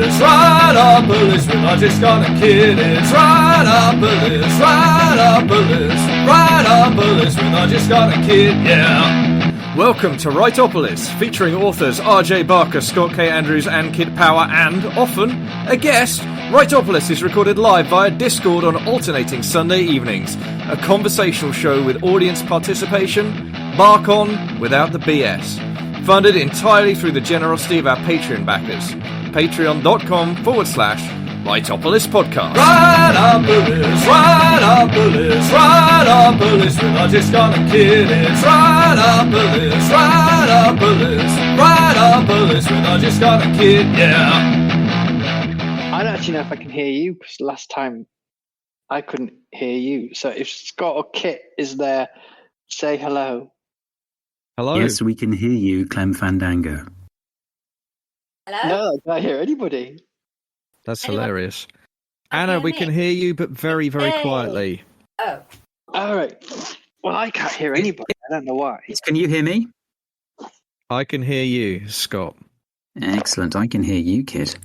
Writeopolis, we're not just gonna kid, it's Writeopolis, we're not just gonna kid, yeah. Welcome to Writeopolis, featuring authors RJ Barker, Scott K. Andrews and Kid Power, and, often, a guest. Writeopolis is recorded live via Discord on alternating Sunday evenings, a conversational show with audience participation, bark on without the BS. Funded entirely through the generosity of our Patreon backers. Patreon.com/Writeopolis Podcast. Writeopolis, we're not just gonna kid, it's Writeopolis, we're not just gonna kid, yeah. I don't actually know if I can hear you, because last time I couldn't hear you. So if Scott or Kit is there, say hello. Hello. Yes, we can hear you, Clem Fandango. Hello? No, I can't hear anybody. That's Anyone? hilarious. Can Anna, hear we me? can hear you, but very, very Yay. quietly. Oh, All right. Well, I can't hear anybody. I don't know why. Can you hear me? I can hear you, Scott. Excellent. I can hear you, kid.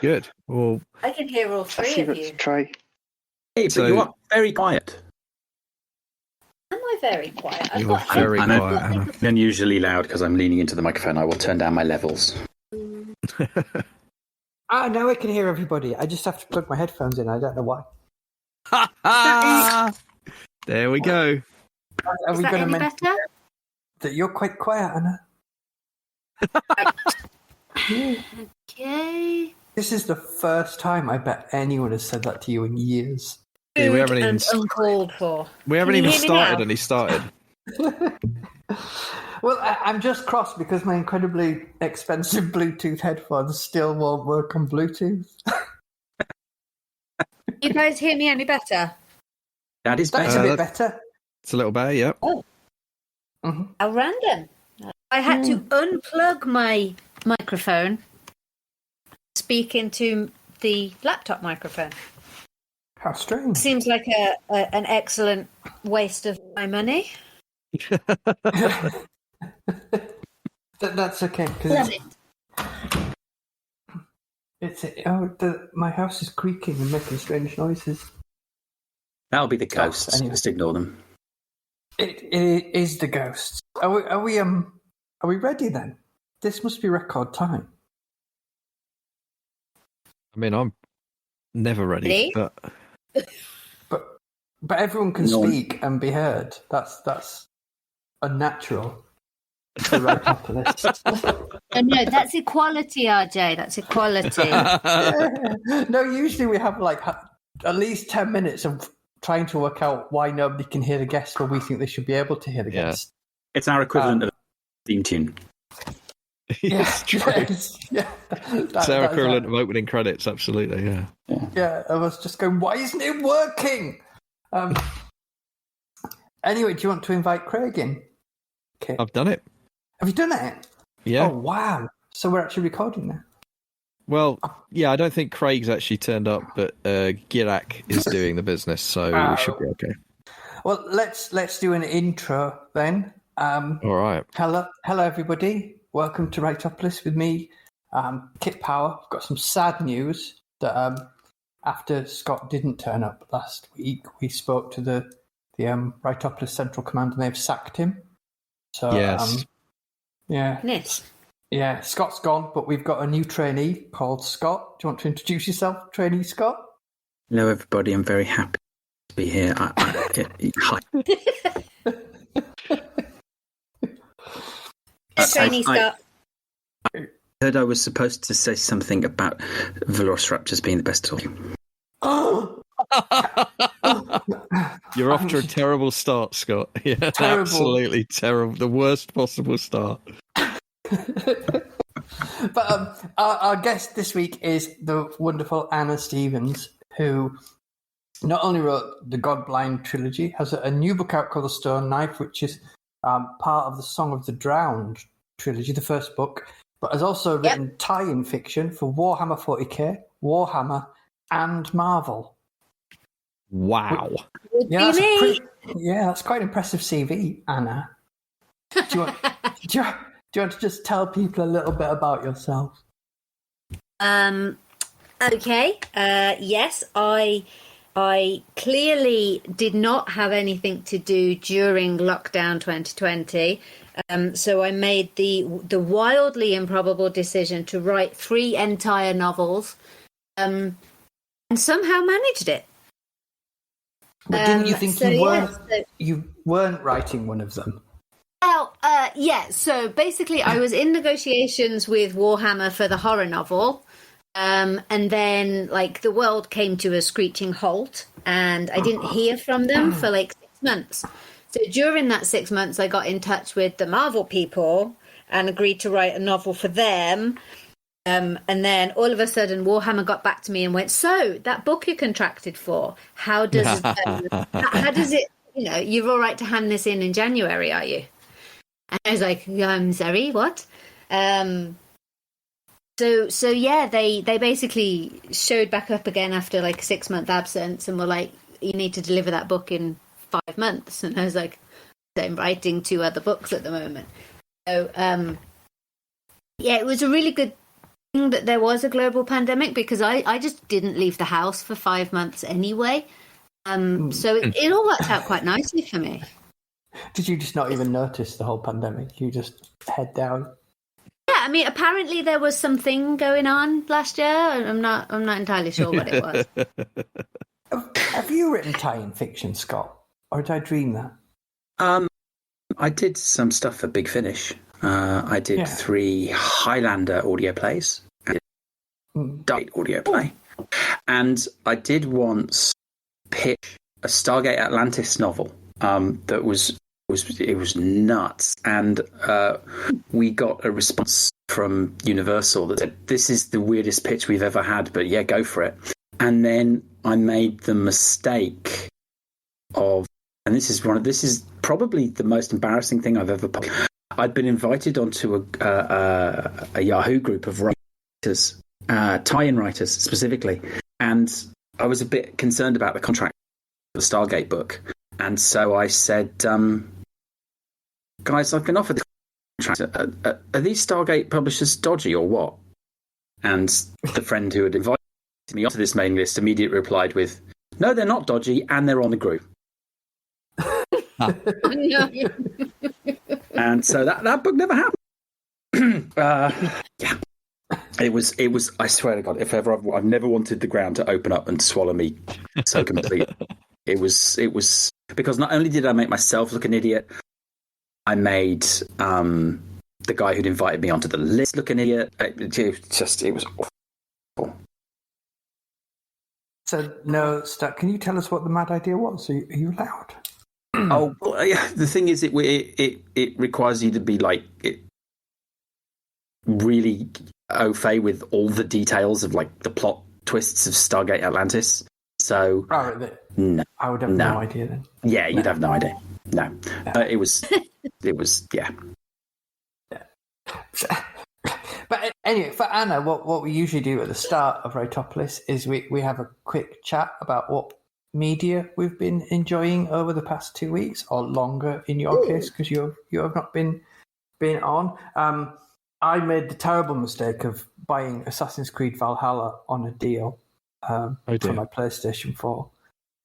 Good. Well, I can hear all Let's three see, of let's you. try. Hey, So- but you are very quiet. Am I very quiet? I've you're got very I know. quiet, Anna. I'm unusually loud because I'm leaning into the microphone. I will turn down my levels. Ah, now I can hear everybody. I just have to plug my headphones in. I don't know why. There we go. Are Is we that going to any mention better? that you're quite quiet, Anna? Okay. This is the first time I bet anyone has said that to you in years. Yeah, we haven't Rude even and uncalled for. We haven't Can you even hear me started, now? and he started. Well, I'm just cross because my incredibly expensive Bluetooth headphones still won't work on Bluetooth. You guys hear me any better? That is That's better. a bit better. It's a little better, yeah. Mhm. How random. I had to unplug my microphone, speak into the laptop microphone. How strange. Seems like an excellent waste of my money. That's okay. Love Because it. my house is creaking and making strange noises. That'll be the ghosts. Anyway. Just ignore them. It is the ghosts. Are we ready then? This must be record time. I mean, I'm never ready, Ready? but But everyone can No. speak and be heard. That's unnatural. To Writeopolis. Oh, no, that's equality, RJ. That's equality. No, usually we have like at least 10 minutes of trying to work out why nobody can hear the guest, but we think they should be able to hear the Yeah. guest. It's our equivalent of a theme tune. it's true. Yeah, It's our equivalent of opening credits, absolutely, yeah. Yeah, I was just going, why isn't it working? Anyway, do you want to invite Craig in? Okay. I've done it. Have you done it? Yeah. Oh, wow. So we're actually recording now. Well, yeah, I don't think Craig's actually turned up, but Girak is doing the business, so we should be okay. Well, let's do an intro then. All right. Hello, everybody. Welcome to Writeopolis with me, Kit Power. I've got some sad news that after Scott didn't turn up last week, we spoke to the Writeopolis Central Command and they've sacked him. So Yes. yeah, Yes. yeah. Scott's gone, but we've got a new trainee called Scott. Do you want to introduce yourself, trainee Scott? Hello, everybody. I'm very happy to be here. Hi. Trainee Scott. I heard I was supposed to say something about Velociraptors being the best toy. You're off to a terrible start, Scott. Yeah, Terrible. absolutely terrible. The worst possible start. But our guest this week is the wonderful Anna Stevens, who not only wrote the Godblind trilogy, has a new book out called The Stone Knife, which is part of the Song of the Drowned trilogy, the first book, but has also written tie-in fiction for Warhammer 40k, Warhammer, and Marvel. Wow. Would Yeah, be me. that's quite an impressive CV, Anna. Do Do you want to just tell people a little bit about yourself? Okay. Yes, I clearly did not have anything to do during lockdown 2020. So I made the wildly improbable decision to write 3 entire novels, and somehow managed it. But didn't you think you weren't writing one of them? Well, yeah. So basically, I was in negotiations with Warhammer for the horror novel. And then, like, the world came to a screeching halt, and I didn't hear from them for like 6 months. So during that 6 months, I got in touch with the Marvel people and agreed to write a novel for them. And then all of a sudden, Warhammer got back to me and went, "So that book you contracted for, how does how does it? You know, you're all right to hand this in January, are you?" And I was like, "I'm sorry, what?" So yeah, they basically showed back up again after like a 6-month absence and were like, "You need to deliver that book in 5 months." And I was like, "I'm writing 2 other books at the moment." So yeah, it was a really good thing that there was a global pandemic, because I just didn't leave the house for 5 months anyway. So it all worked out quite nicely for me. Did you just not even notice the whole pandemic? You just head down? Yeah, I mean, apparently there was something going on last year. I'm not entirely sure what it was. Have you written tie-in fiction, Scott? Or did I dream that? I did some stuff for Big Finish. I did 3 Highlander audio plays, Date audio play, and I did once pitch a Stargate Atlantis novel that was nuts, and we got a response from Universal that said, "This is the weirdest pitch we've ever had, but yeah, go for it." And then I made the mistake of, and this is probably the most embarrassing thing I've ever published. I'd been invited onto a Yahoo group of writers, tie-in writers specifically, and I was a bit concerned about the contract for the Stargate book, and so I said, "Guys, I've been offered this contract. Are these Stargate publishers dodgy or what?" And the friend who had invited me onto this mailing list immediately replied with, "No, they're not dodgy, and they're on the group." And so that book never happened. Yeah, it was. I swear to God, if ever I've never wanted the ground to open up and swallow me so completely. It was because not only did I make myself look an idiot, I made the guy who'd invited me onto the list look an idiot. It was awful. So, no, Stat, can you tell us what the mad idea was? Are you allowed? Oh, well, yeah. The thing is, it requires you to be like really au fait with all the details of like the plot twists of Stargate Atlantis. So, no, I would have no idea then. Yeah, you'd have no idea. No, it was, yeah. But anyway, for Anna, what we usually do at the start of Writeopolis is we have a quick chat about what media we've been enjoying over the past 2 weeks, or longer in your case, because you have not been on. I made the terrible mistake of buying Assassin's Creed Valhalla on a deal for my PlayStation 4,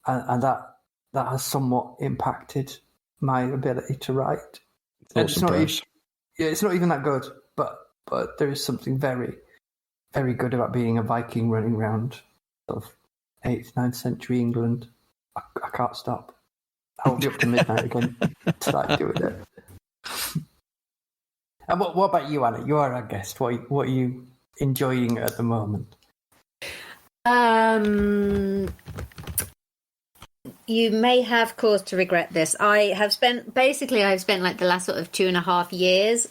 and that has somewhat impacted my ability to write. It's not even that good, but there is something very, very good about being a Viking running around sort of 8th, 9th century England. I can't stop. I'll be up to midnight again. Start doing it. And what about you, Anna? You are our guest. What are you enjoying at the moment? You may have cause to regret this. I've spent like the last sort of 2.5 years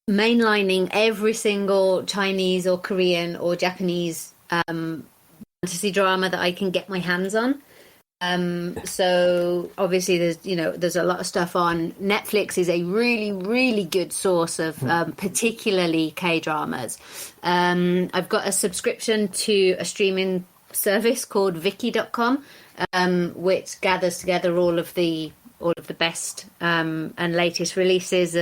mainlining every single Chinese or Korean or Japanese fantasy drama that I can get my hands on. So obviously there's a lot of stuff on Netflix. Is a really, really good source of particularly K-dramas. I've got a subscription to a streaming service called Viki.com, which gathers together all of the all of the best and latest releases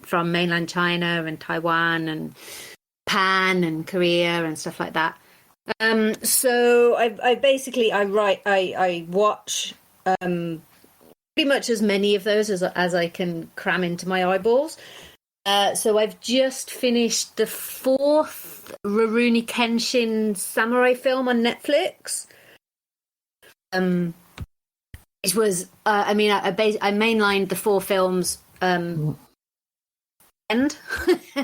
from mainland China and Taiwan and Japan and Korea and stuff like that. So I watch pretty much as many of those as I can cram into my eyeballs. So I've just finished the 4th Rurouni Kenshin samurai film on Netflix. It was, I mainlined the 4 films and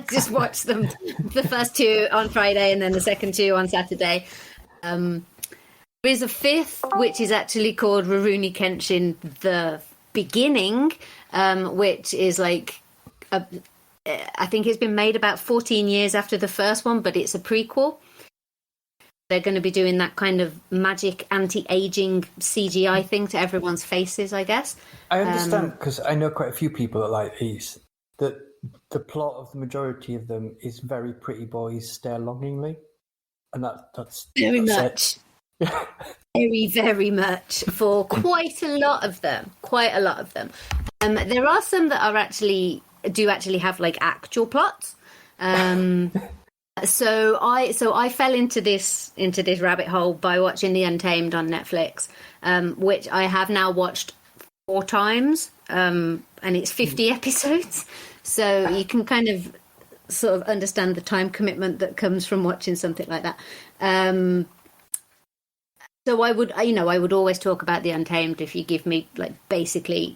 just watched them, the first 2 on Friday and then the second 2 on Saturday. There is a 5th, which is actually called Rurouni Kenshin The Beginning, which is like, I think it's been made about 14 years after the first one, but it's a prequel. They're going to be doing that kind of magic anti-aging CGI thing to everyone's faces, I guess. I understand, because I know quite a few people that like these, that the plot of the majority of them is very pretty boys stare longingly. And that's very much. Very, very much for quite a lot of them. There are some that are actually have like actual plots. So I fell into this rabbit hole by watching The Untamed on Netflix, which I have now watched 4 times, and it's 50 episodes. So you can kind of sort of understand the time commitment that comes from watching something like that. So I would always talk about The Untamed if you give me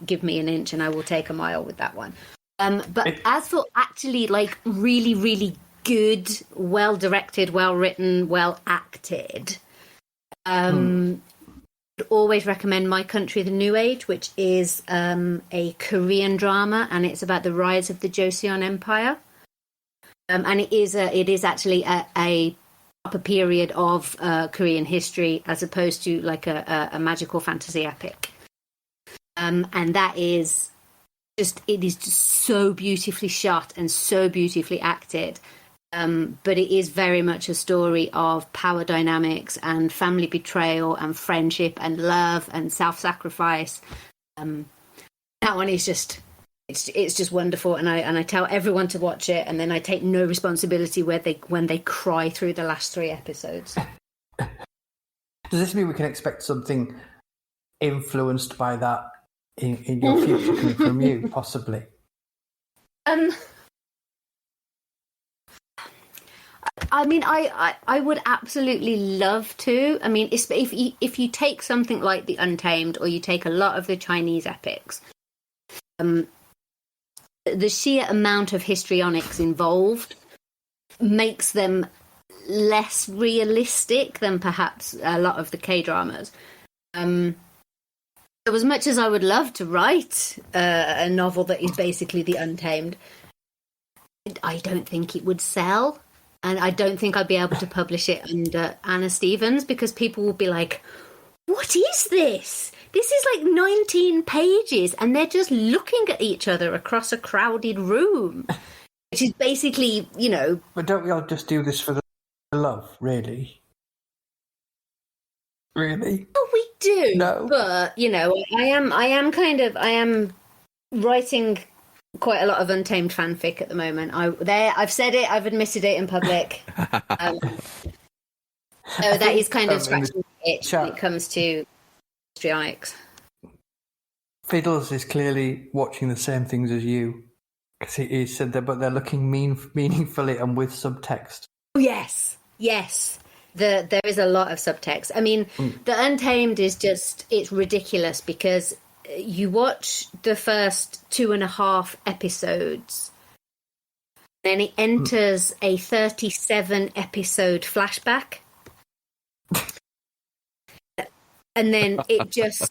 give me an inch and I will take a mile with that one. But as for actually like really, really good, well directed, well written, well acted, I'd always recommend My Country, the New Age, which is a Korean drama, and it's about the rise of the Joseon Empire. And it is actually a proper period of Korean history, as opposed to like a magical fantasy epic. And that is it is just so beautifully shot and so beautifully acted. But it is very much a story of power dynamics and family betrayal and friendship and love and self-sacrifice. That one is just it's just wonderful, and I tell everyone to watch it, and then I take no responsibility when they cry through the last 3 episodes. Does this mean we can expect something influenced by that in your future coming from you, possibly? I mean, I would absolutely love to. I mean, if you take something like The Untamed, or you take a lot of the Chinese epics, the sheer amount of histrionics involved makes them less realistic than perhaps a lot of the K-dramas. So as much as I would love to write a novel that is basically The Untamed, I don't think it would sell. And I don't think I'd be able to publish it under Anna Stevens, because people will be like, what is this? This is like 19 pages and they're just looking at each other across a crowded room, which is basically, But don't we all just do this for the love, really? Really? Oh, we do. No. But, I am writing quite a lot of Untamed fanfic at the moment. I've said it, I've admitted it in public. So that is kind of scratching the itch when it comes to histrionics. Fiddles is clearly watching the same things as you, because he said that, but they're looking meaningfully and with subtext. Oh, yes. There is a lot of subtext. I mean, The Untamed is it's ridiculous, because you watch the first 2.5 episodes, then it enters a 37 episode flashback, and then it gets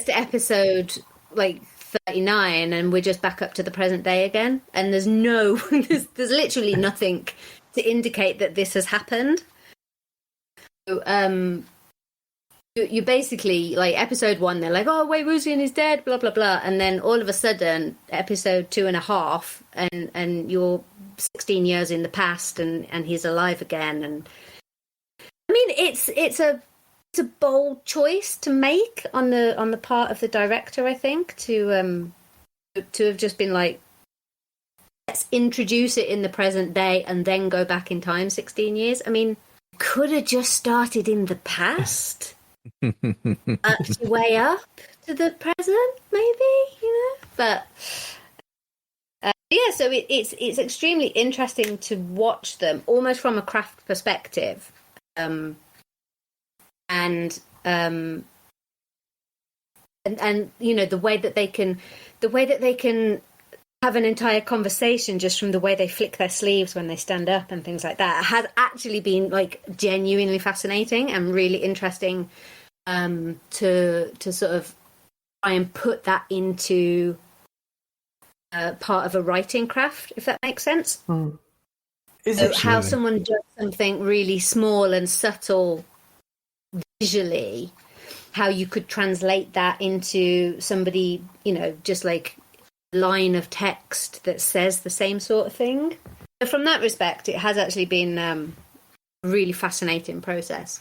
to episode like 39 and we're just back up to the present day again, and there's literally nothing to indicate that this has happened. So, you basically, like, episode 1, they're like, oh, Wei Wuxian is dead, blah, blah, blah. And then all of a sudden, episode 2.5, and you're 16 years in the past, and he's alive again. And I mean, it's a it's a bold choice to make on the part of the director, I think, to have just been like, let's introduce it in the present day and then go back in time 16 years. I mean, could have just started in the past, worked your way up to the present, maybe, But so it's extremely interesting to watch them almost from a craft perspective, and the way that they can have an entire conversation just from the way they flick their sleeves when they stand up and things like that has actually been like genuinely fascinating and really interesting to sort of try and put that into part of a writing craft, if that makes sense. How someone does something really small and subtle visually, how you could translate that into somebody, just like line of text that says the same sort of thing. So from that respect, it has actually been a really fascinating process.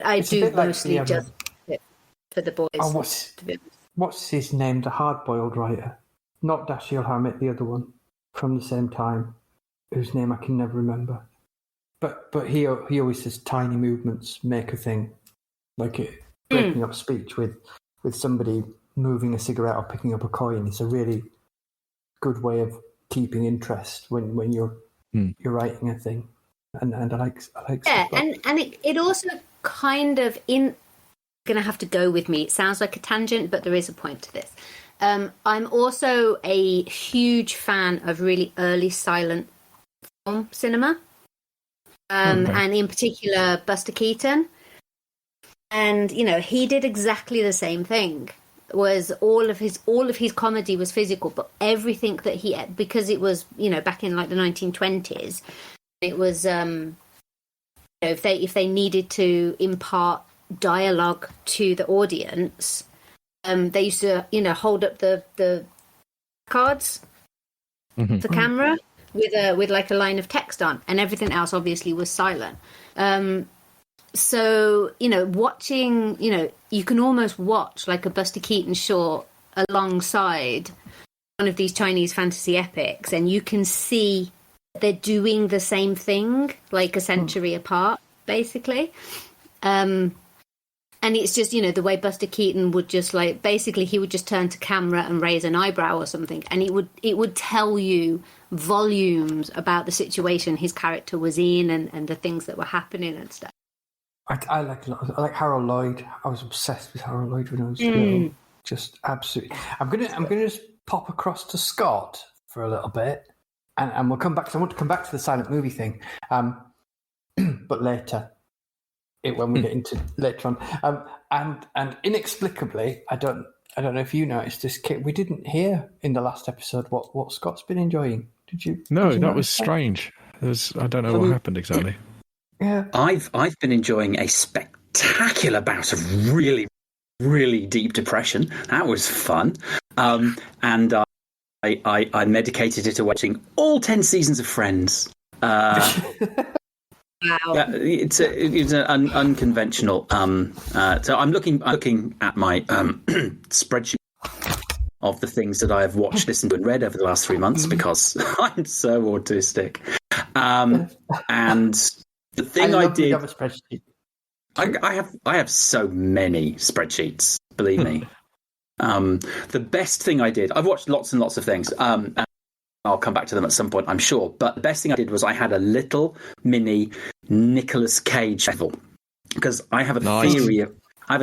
I do mostly just it for the boys. Oh, what's his name? The hard-boiled writer, not Dashiell Hammett, the other one from the same time, whose name I can never remember. But he always says tiny movements make a thing, like it breaking up speech with somebody moving a cigarette or picking up a coin. It's a really good way of keeping interest when you're writing a thing, and I like and it also kind of gonna have to go with me. It sounds like a tangent, but there is a point to this. I'm also a huge fan of really early silent film cinema, and in particular Buster Keaton. And he did exactly the same thing. Was all of his comedy was physical, but everything that he had, because it was back in like the 1920s, it was if they needed to impart dialogue to the audience, they used to hold up the cards for camera with like a line of text on, and everything else obviously was silent. So, watching, you can almost watch like a Buster Keaton short alongside one of these Chinese fantasy epics, and you can see they're doing the same thing like a century apart, basically. And it's just, the way Buster Keaton would just like, basically he would just turn to camera and raise an eyebrow or something, and it would tell you volumes about the situation his character was in and the things that were happening and stuff. I like Harold Lloyd. I was obsessed with Harold Lloyd when I was little. Just absolutely. I'm gonna just pop across to Scott for a little bit, and we'll come back. Cause I want to come back to the silent movie thing, but later. When we get into later on, and inexplicably, I don't know if you noticed this, Kit. We didn't hear in the last episode what Scott's been enjoying. Did you? No, that was strange. I don't know what happened exactly. Yeah, I've been enjoying a spectacular bout of really, really deep depression. That was fun, and I medicated it to watching all 10 seasons of Friends. Wow. Yeah, it's an unconventional. So I'm looking at my spreadsheet of the things that I have watched, listened to, and read over the last 3 months because I'm so autistic. And the thing I did, have a spreadsheet. I have so many spreadsheets. Believe me. The best thing I did, I've watched lots and lots of things. And I'll come back to them at some point, I'm sure. But the best thing I did was I had a little mini Nicolas Cage level, because I have a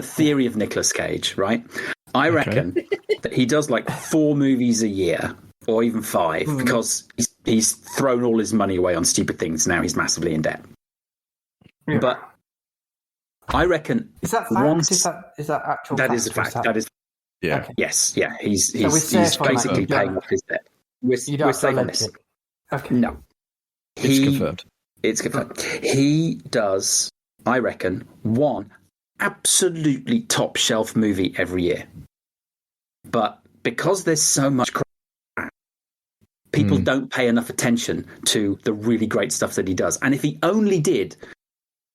theory of Nicolas Cage, right? I reckon that he does like 4 movies a year, or even 5, because he's thrown all his money away on stupid things. Now he's massively in debt. Yeah. But I reckon is that fact? Is that actual? That is a fact. That is. Yeah. Okay. Yes. Yeah. He's basically paying off his debt. We're safe on this. Okay. No. It's confirmed. It's confirmed. He does, I reckon, one absolutely top shelf movie every year. But because there's so much crap, people don't pay enough attention to the really great stuff that he does. And if he only did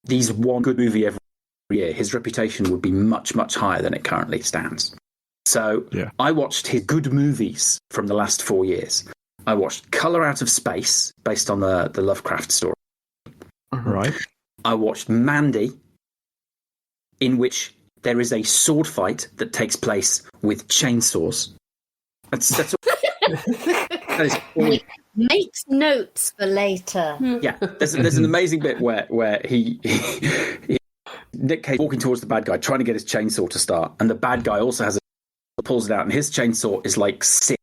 these one good movie every year, his reputation would be much, much higher than it currently stands. So I watched his good movies from the last 4 years. I watched Colour Out of Space, based on the Lovecraft story. Right. I watched Mandy, in which there is a sword fight that takes place with chainsaws. That's all. That is all. Makes notes for later. Yeah, there's an amazing bit where he Nick Cage walking towards the bad guy, trying to get his chainsaw to start, and the bad guy also pulls it out, and his chainsaw is like 6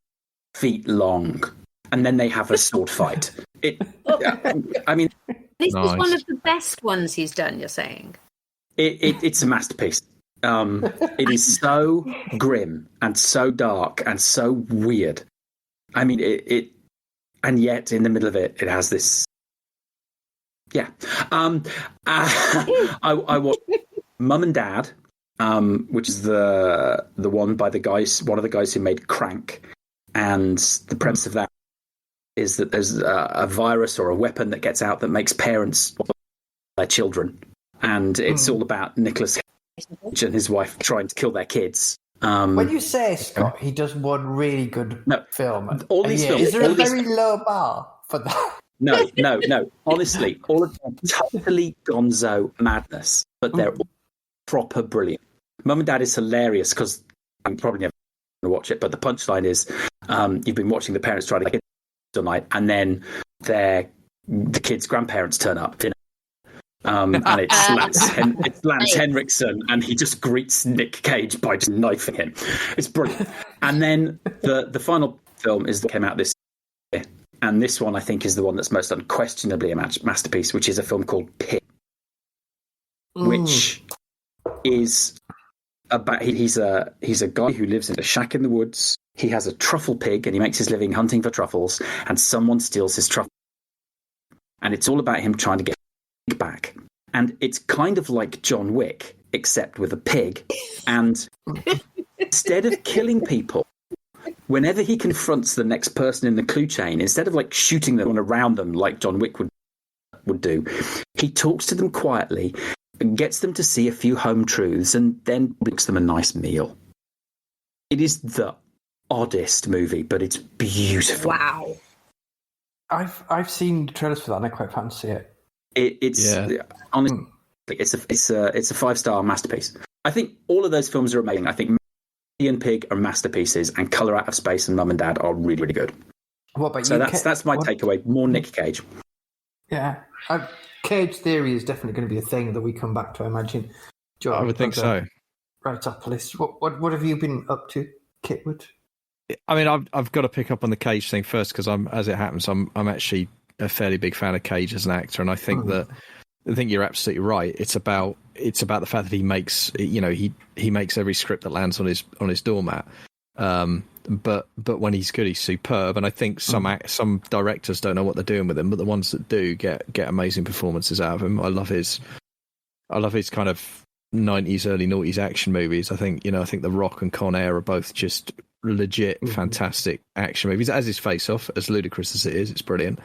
feet long, and then they have a sword fight. I mean, this is one of the best ones he's done. You're saying it's a masterpiece. It is so grim and so dark and so weird. I mean, it and yet in the middle of it has this. Yeah, I watched Mum and Dad, which is the one by one of the guys who made Crank, and the premise of that is that there's a virus or a weapon that gets out that makes parents their children, and it's all about Nicolas Cage and his wife trying to kill their kids. When you say, Scott, he does one really good film. All these films. Is there a very low bar for that? No. Honestly, all of them totally gonzo madness, but they're all proper brilliant. Mum and Dad is hilarious because I'm probably never going to watch it, but the punchline is you've been watching the parents try to get all night, and then the kids' grandparents turn up, and it's Lance Henriksen, and he just greets Nick Cage by just knifing him. It's brilliant. And then the final film came out this year, and this one I think is the one that's most unquestionably a masterpiece, which is a film called Pig, which is about he's a guy who lives in a shack in the woods. He has a truffle pig, and he makes his living hunting for truffles, and someone steals his truffle, and it's all about him trying to get back. And it's kind of like John Wick, except with a pig. And instead of killing people, whenever he confronts the next person in the clue chain, instead of like shooting them around them like John Wick would do, he talks to them quietly and gets them to see a few home truths, and then makes them a nice meal. It is the oddest movie, but it's beautiful. wow. I've seen the trailers for that, and I quite fancy it. Honestly, it's a 5-star masterpiece. I think all of those films are amazing. I think Mandy and Pig are masterpieces, and Colour Out of Space and Mum and Dad are really, really good. What about so you? That's my takeaway. More Nick Cage. Yeah, Cage theory is definitely going to be a thing that we come back to, I imagine. Joe, I would think so. Writeopolis. What have you been up to, Kitwood? I mean, I've got to pick up on the Cage thing first because I'm actually a fairly big fan of Cage as an actor, and I think you're absolutely right. It's about the fact that he makes he makes every script that lands on his doormat. But when he's good, he's superb, and I think some directors don't know what they're doing with him, but the ones that do get amazing performances out of him. I love his kind of 90s, early noughties action movies. I think The Rock and Con Air are both just legit fantastic action movies, as is Face Off, as ludicrous as it is. It's brilliant.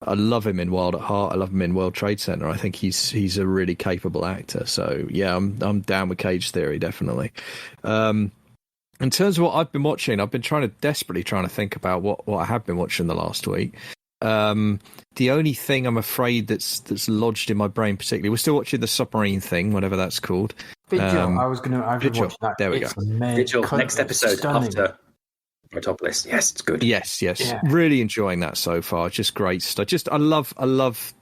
I love him in Wild at Heart. I love him in World Trade Center. I think he's a really capable actor. So yeah, I'm down with Cage theory, definitely. In terms of what I've been watching, I've been desperately trying to think about what I have been watching the last week. The only thing I'm afraid that's lodged in my brain particularly, we're still watching the submarine thing, whatever that's called. Vigil. I've been watching that. There we go. Vigil, next episode after Writeopolis. Yes, it's good. Yes. Yeah. Really enjoying that so far. Just great stuff. I love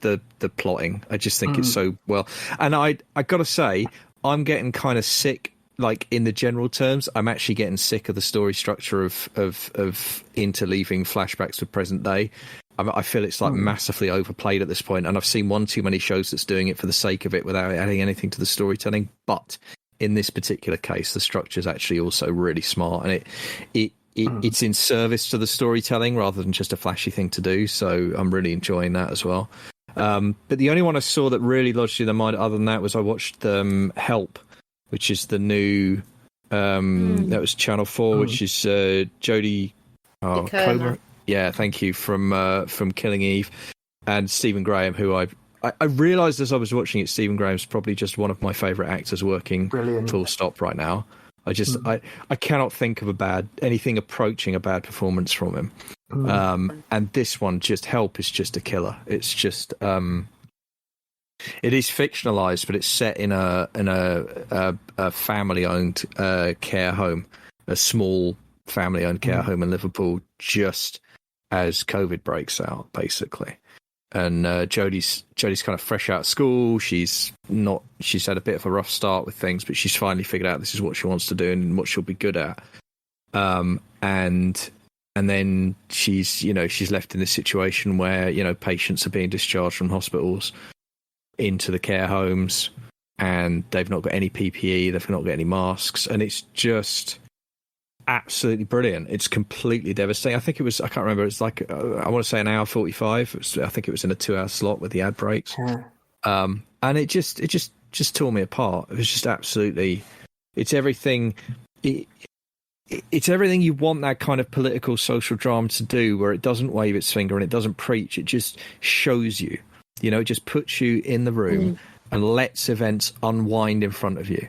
the plotting. I just think it's so well. And I got to say, I'm getting kind of sick. Like in the general terms, I'm actually getting sick of the story structure of interleaving flashbacks with present day. I feel it's like massively overplayed at this point, and I've seen one too many shows that's doing it for the sake of it without adding anything to the storytelling. But in this particular case, the structure is actually also really smart, and it's in service to the storytelling rather than just a flashy thing to do. So I'm really enjoying that as well. But the only one I saw that really lodged in the mind other than that was I watched Help, which is the new that was Channel 4, which is Jodie Comer. Yeah, thank you, from Killing Eve, and Stephen Graham, who I I realised as I was watching it, Stephen Graham's probably just one of my favourite actors working. Brilliant. Full stop right now. I cannot think of anything approaching a bad performance from him. And this one, just Help, is just a killer. It's just it is fictionalized, but it's set in a family-owned care home, a small family-owned care home in Liverpool, just as COVID breaks out, basically. And Jodie's kind of fresh out of school. She's had a bit of a rough start with things, but she's finally figured out this is what she wants to do and what she'll be good at. And then she's left in this situation where, patients are being discharged from hospitals into the care homes, and they've not got any PPE, they've not got any masks, and it's just absolutely brilliant. It's completely devastating. I think it was, I can't remember, it's like, I want to say an hour 45. I think it was in a 2-hour slot with the ad breaks. And it just tore me apart. It was just absolutely, it's everything. It's everything you want that kind of political social drama to do, where it doesn't wave its finger and it doesn't preach. It just shows you, it just puts you in the room and lets events unwind in front of you.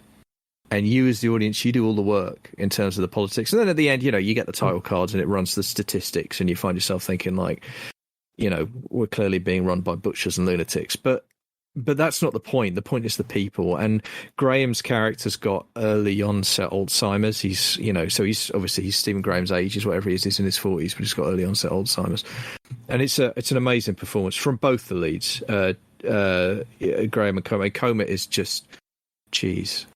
And you as the audience, you do all the work in terms of the politics. And then at the end, you get the title cards and it runs the statistics, and you find yourself thinking like, we're clearly being run by butchers and lunatics. But that's not the point. The point is the people. And Graham's character's got early onset Alzheimer's. He's Stephen Graham's age, is whatever he is. He's in his 40s, but he's got early onset Alzheimer's. And it's an amazing performance from both the leads, Graham and Comet. Comet is just, geez.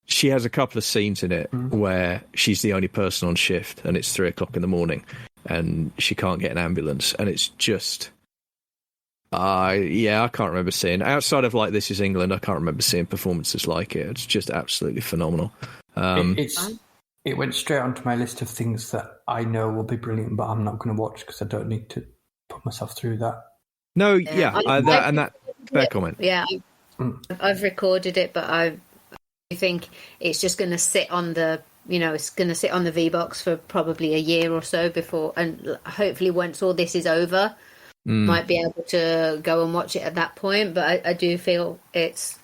She has a couple of scenes in it where she's the only person on shift, and it's 3:00 in the morning, and she can't get an ambulance, and it's just, I can't remember seeing, outside of like This Is England, I can't remember seeing performances like it. It's just absolutely phenomenal. It went straight onto my list of things that I know will be brilliant, but I'm not going to watch because I don't need to put myself through that. No, fair comment. Yeah, I've recorded it, but I think it's just going to sit on the it's going to sit on the V-Box for probably a year or so before, and hopefully once all this is over, might be able to go and watch it at that point. But I do feel it's,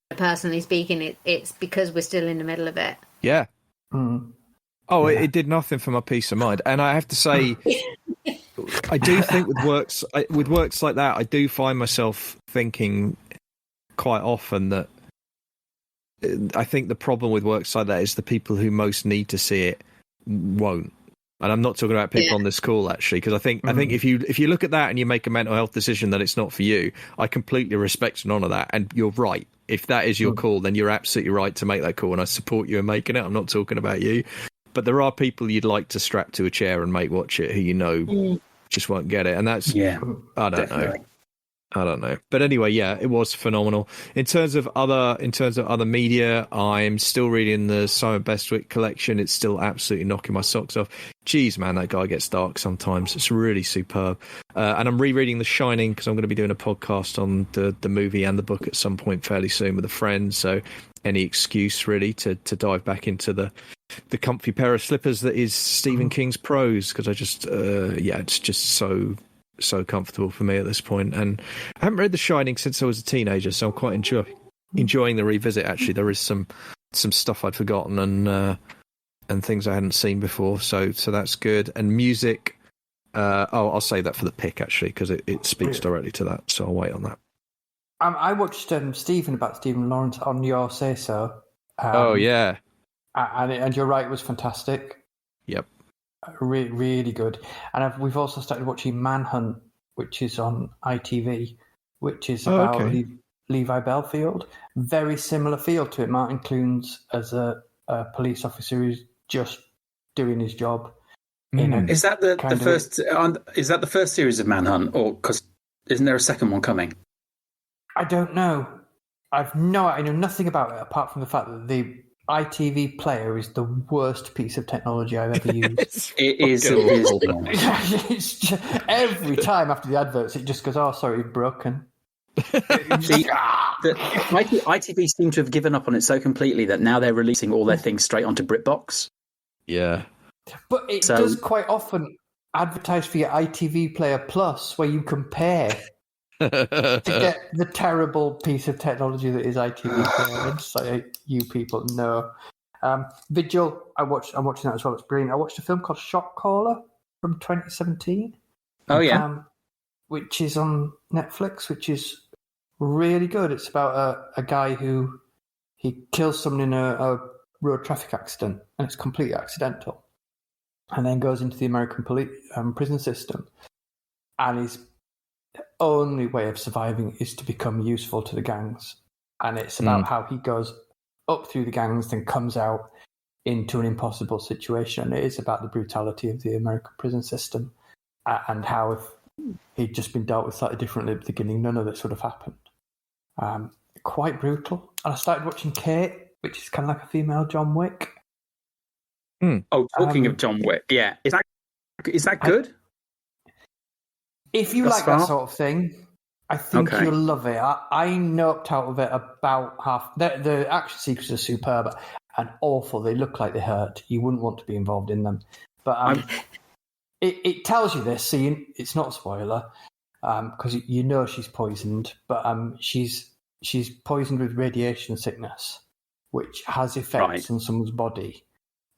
personally speaking, it's because we're still in the middle of it. Yeah. It did nothing for my peace of mind. And I have to say, I do think with works like that, I do find myself thinking quite often that I think the problem with works like that is the people who most need to see it won't. And I'm not talking about people on this call, actually, because I think if you look at that and you make a mental health decision that it's not for you, I completely respect and honour that. And you're right. If that is your call, then you're absolutely right to make that call, and I support you in making it. I'm not talking about you. But there are people you'd like to strap to a chair and make watch it who just won't get it. And that's, I don't know. But anyway, it was phenomenal. In terms of other media, I'm still reading the Simon Bestwick collection. It's still absolutely knocking my socks off. Jeez, man, that guy gets dark sometimes. It's really superb. And I'm rereading The Shining because I'm going to be doing a podcast on the movie and the book at some point fairly soon with a friend. So any excuse really to dive back into the comfy pair of slippers that is Stephen King's prose, because I just it's just so comfortable for me at this point. And I haven't read The Shining since I was a teenager, so I'm quite enjoying the revisit. Actually, there is some stuff I'd forgotten and things I hadn't seen before, so that's good. And music, I'll save that for the pick actually, because it speaks directly to that, so I'll wait on that. I watched Stephen Lawrence on Your Say So. And you're right, it was fantastic. Yep. Really, really good. And we've also started watching Manhunt, which is on ITV, which is about Levi Belfield. Very similar feel to it. Martin Clunes as a police officer who's just doing his job. Is that the first? Is that the first series of Manhunt, or because isn't there a second one coming? I don't know. I know nothing about it apart from the fact that the ITV player is the worst piece of technology I've ever used. It is. It's just, every time after the adverts, it just goes, "Oh, sorry, broken." ITV seem to have given up on it so completely that now they're releasing all their things straight onto BritBox. Yeah, but it does quite often advertise for your ITV Player Plus, where you compare to get the terrible piece of technology that is ITV clearance. So you people know. Vigil, I'm watching that as well. It's brilliant. I watched a film called Shot Caller from 2017. Oh yeah. Which is on Netflix, which is really good. It's about a guy who he kills someone in a road traffic accident, and it's completely accidental, and then goes into the American prison system, and his only way of surviving is to become useful to the gangs. And it's about how he goes up through the gangs, then comes out into an impossible situation. It is about the brutality of the American prison system, and how if he'd just been dealt with slightly differently at the beginning, none of this would have happened. Quite brutal. And I started watching Kate, which is kind of like a female John Wick. Oh, talking of John Wick, yeah. Is that good? If you like that sort of thing, I think you'll love it. I noped out of it about half. The action sequences are superb and awful. They look like they hurt. You wouldn't want to be involved in them. But it tells you this, so it's not a spoiler, because you know she's poisoned, but she's poisoned with radiation sickness, which has effects on someone's body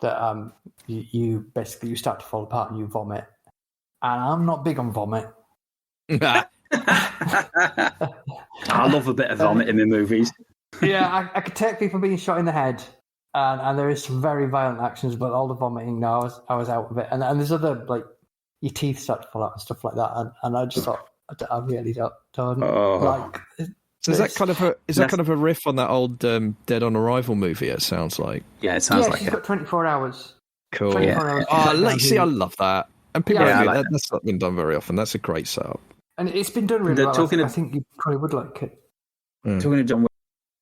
that you start to fall apart and you vomit. And I'm not big on vomit. I love a bit of vomit in the movies. Yeah, I could take people being shot in the head, and there is some very violent actions, but all the vomiting, no, I was out of it. And there's other, like, your teeth start to fall out and stuff like that. And I just thought, I really don't like. So is that kind of a riff on that old Dead on Arrival movie? It sounds like. Yeah, it sounds like she's got 24 hours. Cool. 24 hours. I love that. And people don't do that. That's not been done very often. That's a great setup. And it's been done really well. I think you probably would like it. Talking to John Wick,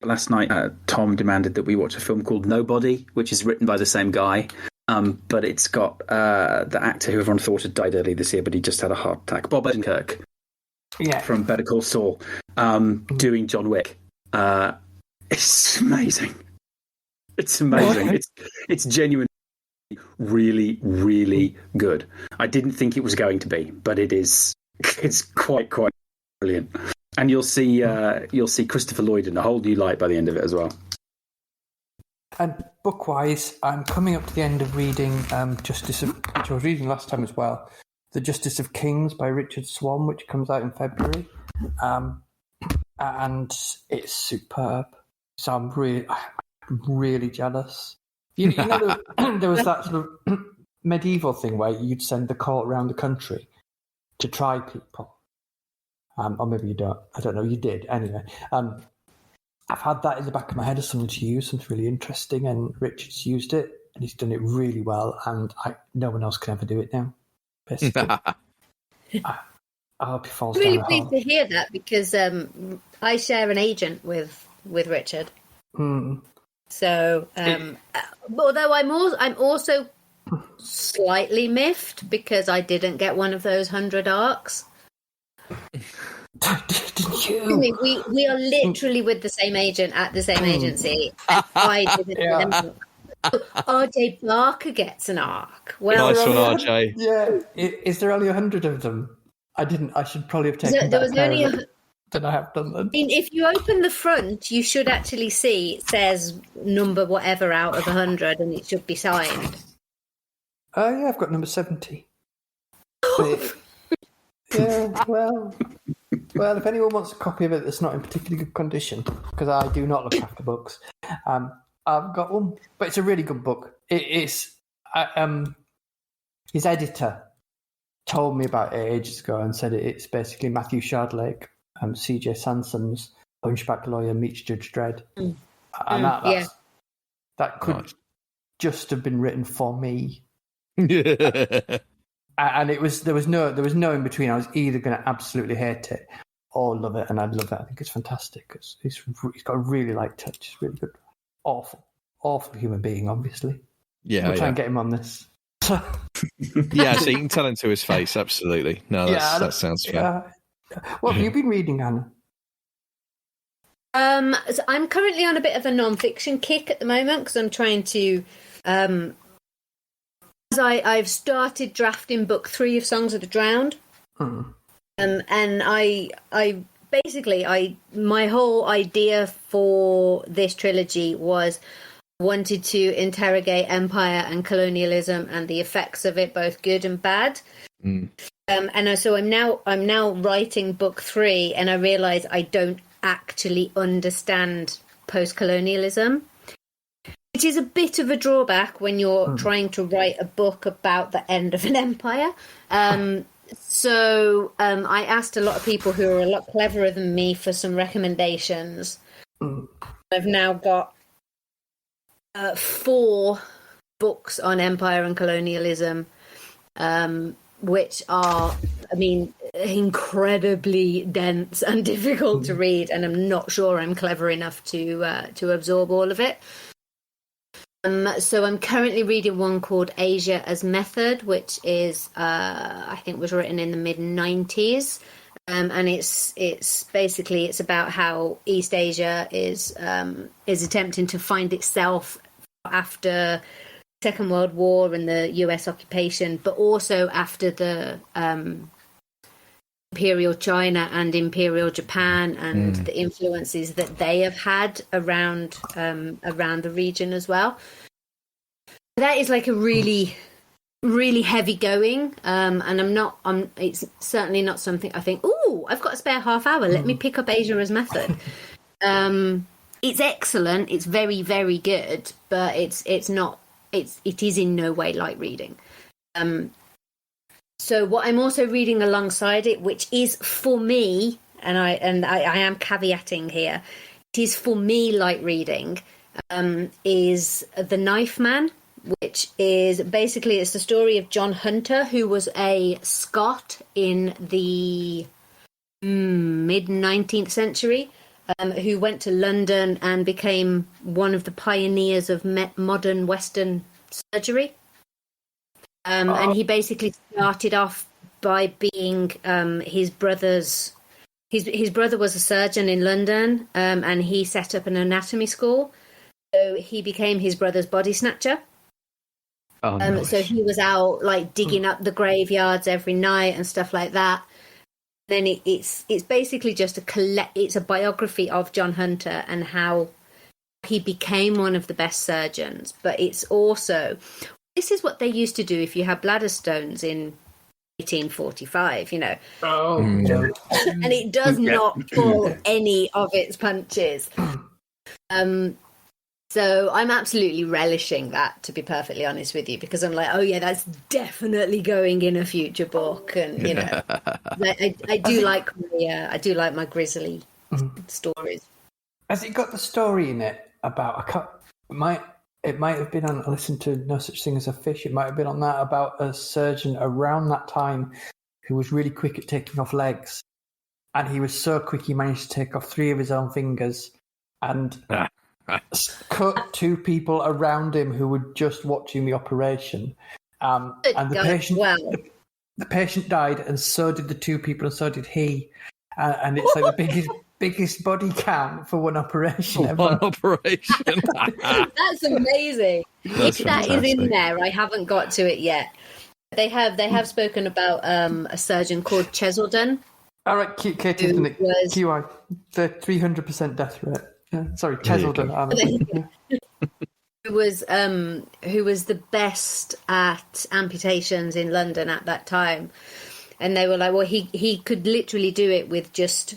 last night, Tom demanded that we watch a film called Nobody, which is written by the same guy. But it's got the actor who everyone thought had died early this year, but he just had a heart attack. Bob Odenkirk. Yeah. From Better Call Saul, doing John Wick. It's amazing. It's amazing. It's genuinely really, really good. I didn't think it was going to be, but it is. It's quite brilliant. And you'll see Christopher Lloyd in a whole new light by the end of it as well. And book-wise, I'm coming up to the end of reading which I was reading last time as well, The Justice of Kings by Richard Swan, which comes out in February. And it's superb. So I'm really jealous. You know, there was that sort of medieval thing where you'd send the court around the country to try people. Or maybe you don't. I don't know. You did. Anyway. I've had that in the back of my head as something to use, something really interesting, and Richard's used it, and he's done it really well, and no one else can ever do it now, basically. I hope he falls down. I'm really pleased to hear that, because I share an agent with Richard. So, although I'm also slightly miffed because I didn't get one of those 100 arcs. Didn't you? We are literally with the same agent at the same agency. I didn't get them. RJ Barker gets an arc. Well, nice one, RJ. Yeah. Is there only 100 of them? I should probably have taken there was only than I have done them. I mean, if you open the front, you should actually see it says number whatever out of 100, and it should be signed. Oh yeah, I've got number 70. Yeah, well, if anyone wants a copy of it that's not in particularly good condition, because I do not look after books, I've got one. But it's a really good book. It's his editor told me about it ages ago and said it's basically Matthew Shardlake, C.J. Sansom's Hunchback Lawyer meets Judge Dredd, and that could just have been written for me. And there was no in between. I was either going to absolutely hate it or love it, and I'd love it. I think it's fantastic. He's got a really light touch. He's really good. Awful human being, obviously. Yeah, we'll try and get him on this. Yeah, so you can tell him to his face. Absolutely. No, that sounds fair. What have you been reading, Anna? So I'm currently on a bit of a non-fiction kick at the moment because I'm trying to. I've started drafting book 3 of Songs of the Drowned. And I basically, my whole idea for this trilogy was wanted to interrogate empire and colonialism and the effects of it, both good and bad. And so I'm now writing book 3, and I realize I don't actually understand post-colonialism, which is a bit of a drawback when you're trying to write a book about the end of an empire. So I asked a lot of people who are a lot cleverer than me for some recommendations. I've now got 4 books on empire and colonialism, which are, I mean, incredibly dense and difficult to read, and I'm not sure I'm clever enough to absorb all of it. So I'm currently reading one called Asia as Method, which is I think was written in the mid-90s, and it's basically it's about how East Asia is attempting to find itself after Second World War and the US occupation, but also after the Imperial China and Imperial Japan and the influences that they have had around the region as well. That is like a really, really heavy going, and it's certainly not something I think, oh, I've got a spare half hour, let me pick up Asia as Method. It's excellent, it's very, very good, but it is in no way light reading. So what I'm also reading alongside it, which is for me, and I am caveating here, it is for me light reading, is The Knife Man, which is basically, it's the story of John Hunter, who was a Scot in the mid-19th century, who went to London and became one of the pioneers of modern Western surgery. And he basically started off by being his brother's. His brother was a surgeon in London, and he set up an anatomy school. So he became his brother's body snatcher. Oh, nice. So he was out like digging up the graveyards every night and stuff like that. Then it's basically just it's a biography of John Hunter and how he became one of the best surgeons. But it's also, this is what they used to do if you had bladder stones in 1845, you know. Oh, no. And it does not pull any of its punches. So I'm absolutely relishing that, to be perfectly honest with you, because I'm like, oh yeah, that's definitely going in a future book, and you know, I do like my grisly stories. Has it got the story in it about it might have been on, I listened to No Such Thing as a Fish, it might have been on that, about a surgeon around that time who was really quick at taking off legs, and he was so quick he managed to take off 3 of his own fingers and cut 2 people around him who were just watching the operation, and the patient died, and so did the 2 people, and so did he, and it's like the biggest body count for one operation ever. One operation. That's amazing. If that is in there, I haven't got to it yet. They have spoken about a surgeon called Cheselden. All right, Kate, isn't it? QI, the 300% death rate. Yeah, sorry, Cheselden. Who was the best at amputations in London at that time, and they were like, well, he could literally do it with just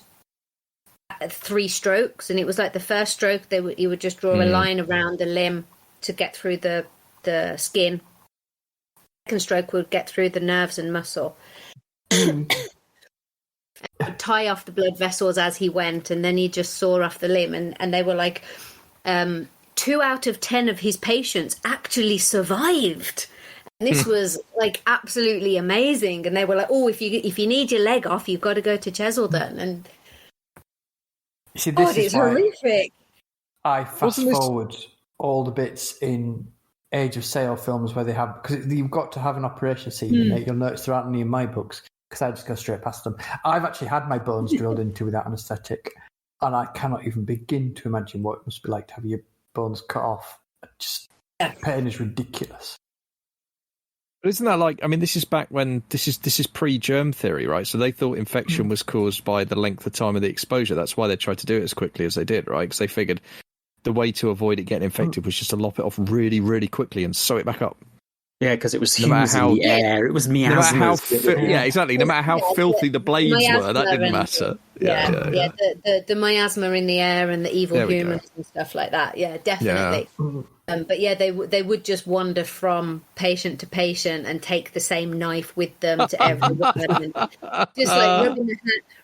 3 strokes, and it was like the first stroke he would just draw a line around the limb to get through the skin. Second stroke would get through the nerves and muscle. Tie off the blood vessels as he went, and then he just saw off the limb, and they were like 2 out of 10 of his patients actually survived, and this was like absolutely amazing. And they were like, oh, if you need your leg off, you've got to go to Cheselden. And see, this is horrific. I fast forward all the bits in Age of Sail films where they have, because you've got to have an operation scene in it. You'll notice there aren't any in my books, because I just go straight past them. I've actually had my bones drilled into without anaesthetic, and I cannot even begin to imagine what it must be like to have your bones cut off. Just pain is ridiculous. But isn't that like? I mean, this is back when this is pre-germ theory, right? So they thought infection was caused by the length of time of the exposure. That's why they tried to do it as quickly as they did, right? Because they figured the way to avoid it getting infected was just to lop it off really, really quickly and sew it back up. Yeah, because it was hues in the air. It was miasmas. No matter how exactly. No matter how filthy the blades were, that didn't matter. The miasma in the air and the evil humans and stuff like that. Yeah, definitely. Yeah. But yeah, they would just wander from patient to patient and take the same knife with them to everyone, and just like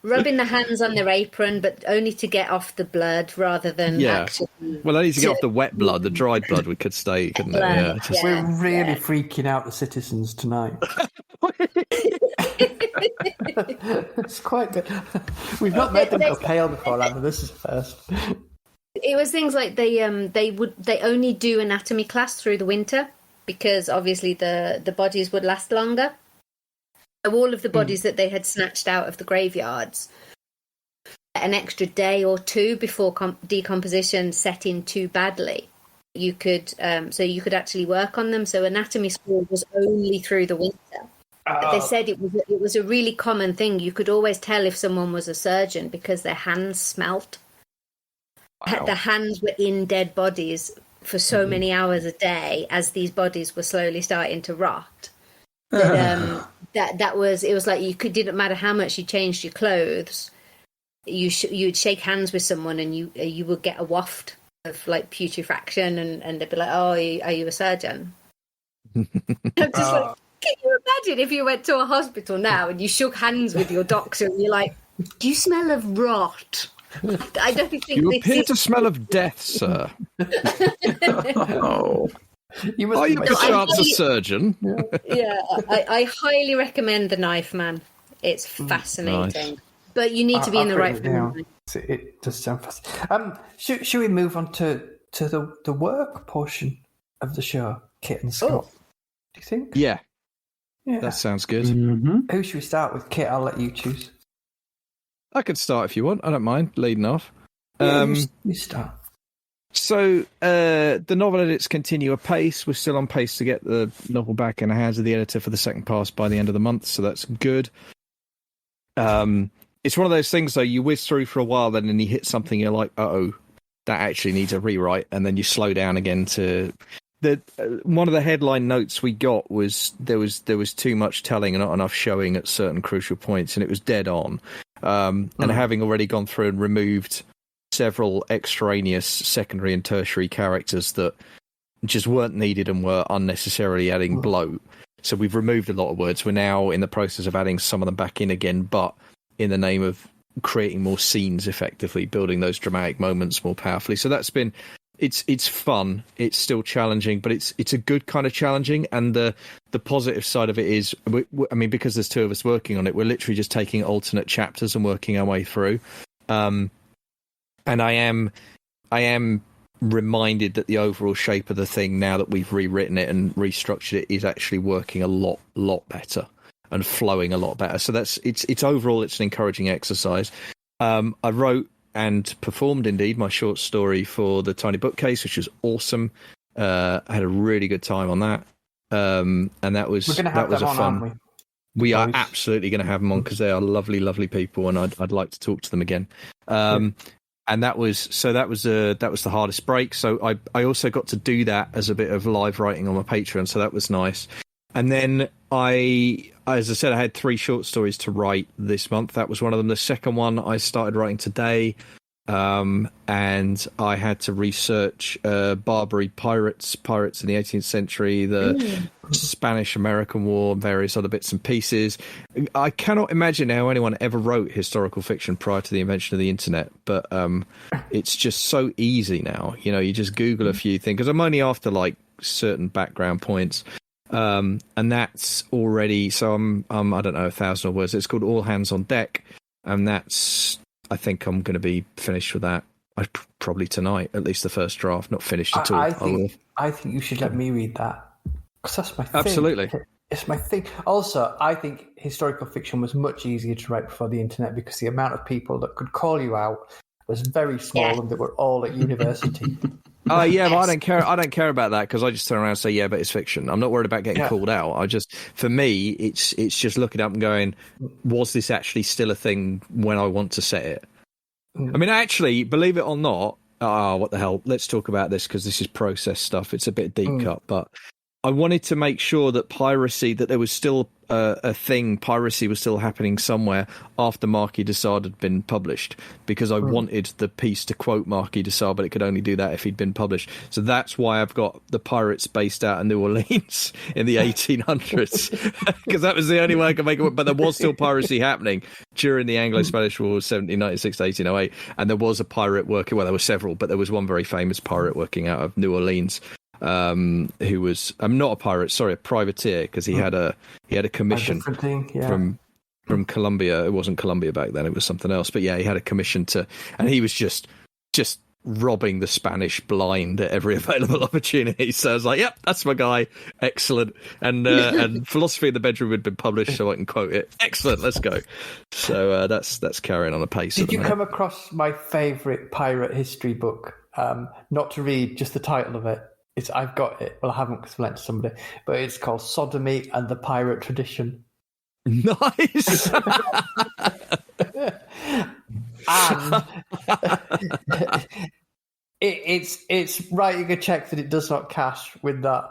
rubbing the hands on their apron, but only to get off the blood rather than actually. Well, only to get off the wet blood. The dried blood could stay, couldn't it? Yeah, we're really freaking out the citizens tonight. It's quite good. We've not made them go pale before, Anna. This is first. It was things like they only do anatomy class through the winter because obviously the bodies would last longer. So all of the bodies that they had snatched out of the graveyards, an extra day or two before decomposition set in too badly, you could actually work on them. So anatomy school was only through the winter. But they said it was a really common thing. You could always tell if someone was a surgeon because their hands smelt. Wow. The hands were in dead bodies for so many hours a day as these bodies were slowly starting to rot. It was like didn't matter how much you changed your clothes, you'd shake hands with someone and you would get a waft of like putrefaction and they'd be like, "Oh, are you a surgeon?" I'm just like, can you imagine if you went to a hospital now and you shook hands with your doctor and you're like, "Do you smell of rot?" I don't think you appear to smell of death, sir. Oh. You must be perchance a surgeon. I highly recommend the knife, man. It's fascinating. Nice. But you need to be in the right frame. It does sound fascinating. Should we move on to the work portion of the show, Kit and Scott? Do you think? Yeah. That sounds good. Mm-hmm. Who should we start with? Kit, I'll let you choose. I could start if you want. I don't mind leading off. You start. So the novel edits continue apace. We're still on pace to get the novel back in the hands of the editor for the second pass by the end of the month, so that's good. It's one of those things, though, you whiz through for a while, then you hit something, you're like, uh-oh, that actually needs a rewrite, and then you slow down again to... one of the headline notes we got was there was too much telling and not enough showing at certain crucial points, and it was dead on. And having already gone through and removed several extraneous secondary and tertiary characters that just weren't needed and were unnecessarily adding bloat. So we've removed a lot of words. We're now in the process of adding some of them back in again, but in the name of creating more scenes effectively, building those dramatic moments more powerfully. So that's been... It's fun. It's still challenging, but it's a good kind of challenging. And the positive side of it is, because there's two of us working on it, we're literally just taking alternate chapters and working our way through. And I am reminded that the overall shape of the thing, now that we've rewritten it and restructured it, is actually working a lot better and flowing a lot better. So it's overall, it's an encouraging exercise. I wrote and performed, indeed, my short story for the Tiny Bookcase, which was awesome. I had a really good time on that, and that was a fun. We are absolutely going to have them on because they are lovely, lovely people, and I'd like to talk to them again. And that was the hardest break. So I also got to do that as a bit of live writing on my Patreon, so that was nice. And then as I said, I had 3 short stories to write this month. That was one of them. The second one I started writing today, and I had to research Barbary pirates in the 18th century, the Spanish-American War, various other bits and pieces. I cannot imagine how anyone ever wrote historical fiction prior to the invention of the internet, but it's just so easy now. You know, you just Google a few things, because I'm only after like certain background points. And that's already, so I'm I don't know, 1,000 words. It's called All Hands on Deck, and I think I'm going to be finished with that probably tonight, at least the first draft. Not finished at all. I think you should let me read that, because that's my thing. Absolutely, it's my thing. Also, I think historical fiction was much easier to write before the internet, because the amount of people that could call you out was very small, and they were all at university. Yeah, but I don't care about that because I just turn around and say, yeah, but it's fiction. I'm not worried about getting called out. For me, it's just looking up and going, was this actually still a thing when I want to set it? I mean, actually, believe it or not, what the hell? Let's talk about this because this is process stuff. It's a bit deep cut, but I wanted to make sure that that there was still a thing. Piracy was still happening somewhere after Marquis de Sade had been published, because I wanted the piece to quote Marquis de Sade, but it could only do that if he'd been published. So that's why I've got the pirates based out of New Orleans in the 1800s, because that was the only way I could make it work. But there was still piracy happening during the Anglo-Spanish War, 1796 to 1808, and there was a pirate working. Well, there were several, but there was one very famous pirate working out of New Orleans. Who was not a pirate, sorry, a privateer, because he had a commission from Colombia. It wasn't Colombia back then; it was something else. But yeah, he had a commission and he was just robbing the Spanish blind at every available opportunity. So I was like, "Yep, that's my guy. Excellent." And Philosophy in the Bedroom had been published, so I can quote it. Excellent. Let's go. So that's carrying on a pace. Did you come across my favourite pirate history book? Not to read, just the title of it. I've got it. Well, I haven't because I lent it to somebody, but it's called Sodomy and the Pirate Tradition. Nice. And it's writing a check that it does not cash with that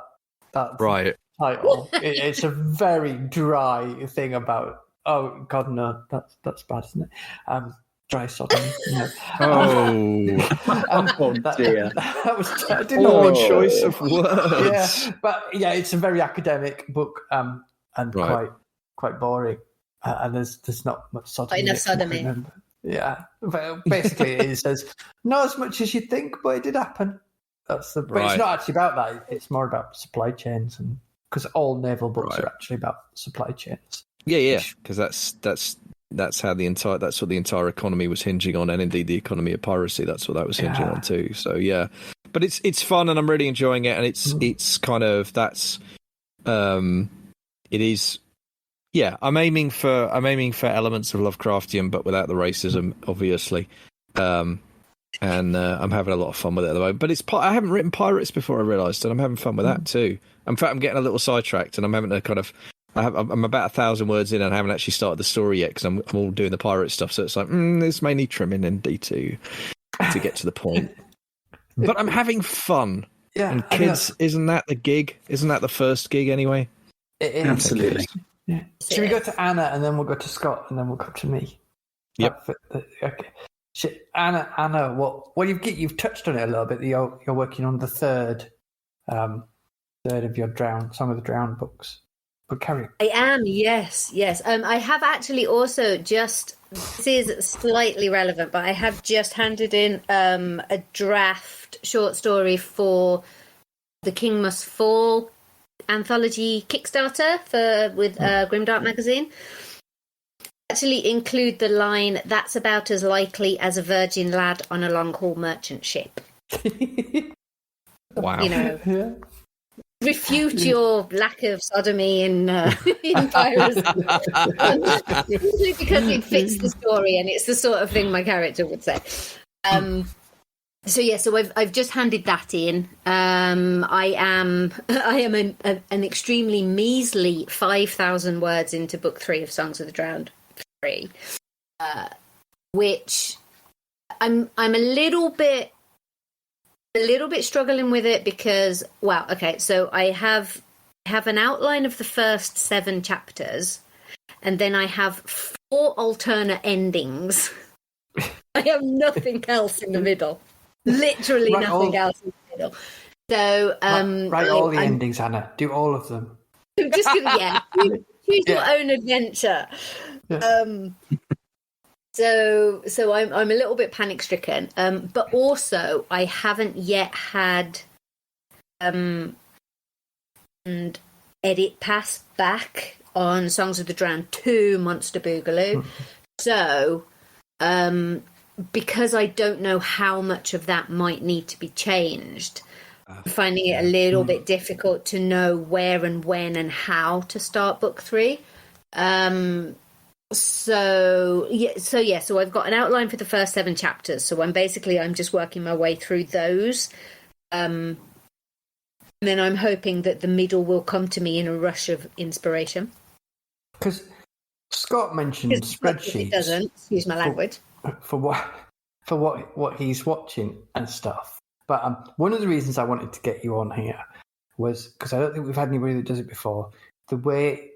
right title. It's a very dry thing about. Oh God, no, that's bad, isn't it? Dry sodomy. No. Dear. That was I didn't know what choice of words. Yeah, but yeah, it's a very academic book, and quite boring. And there's not much sodomy. Not enough sodomy. Yeah, but basically it says not as much as you think, but it did happen. But it's not actually about that. It's more about supply chains, and because all naval books are actually about supply chains. Yeah, because that's how that's what the entire economy was hinging on, and indeed the economy of piracy. That's what that was hinging on too. So yeah, but it's fun, and I'm really enjoying it, and it's kind of it is. Yeah, I'm aiming for elements of Lovecraftian, but without the racism, obviously. And I'm having a lot of fun with it at the moment. But I haven't written pirates before, I realised, and I'm having fun with that too. In fact, I'm getting a little sidetracked, and I'm having to kind of. I'm about 1,000 words in, and I haven't actually started the story yet because I'm all doing the pirate stuff. So it's like there's mainly trimming in D2 to get to the point. But I'm having fun. Yeah, and kids, isn't that the gig? Isn't that the first gig anyway? It is. Absolutely. Yeah. Should we go to Anna and then we'll go to Scott and then we'll come to me? Yep. Okay. Anna, what you've touched on it a little bit. You're working on the third of your Song of the Drowned books. But carry on. I am, yes. I have actually also this is slightly relevant, but I have just handed in a draft short story for the King Must Fall anthology Kickstarter with Grimdark magazine. Actually include the line, "That's about as likely as a virgin lad on a long-haul merchant ship." Wow. You know, refute your lack of sodomy in piracy. Simply because it fits the story and it's the sort of thing my character would say. So I've just handed that in. I am an extremely measly 5,000 words into book 3 of Songs of the Drowned 3, which I'm a little bit struggling with it because so I have an outline of the first 7 chapters, and then I have 4 alternate endings. I have nothing else in the middle. Literally nothing else in the middle. So write all the endings, Anna. Do all of them. I'm just gonna choose your own adventure. Yeah. So I'm a little bit panic stricken, but also I haven't yet had and edit pass back on Songs of the Drowned 2 Monster Boogaloo. So because I don't know how much of that might need to be changed, I'm finding it a little bit difficult to know where and when and how to start book 3. So I've got an outline for the first 7 chapters. So I'm just working my way through those. And then I'm hoping that the middle will come to me in a rush of inspiration. Because Scott mentioned spreadsheets. It doesn't. Excuse my language. For what he's watching and stuff. But one of the reasons I wanted to get you on here was because I don't think we've had anybody that does it before. The way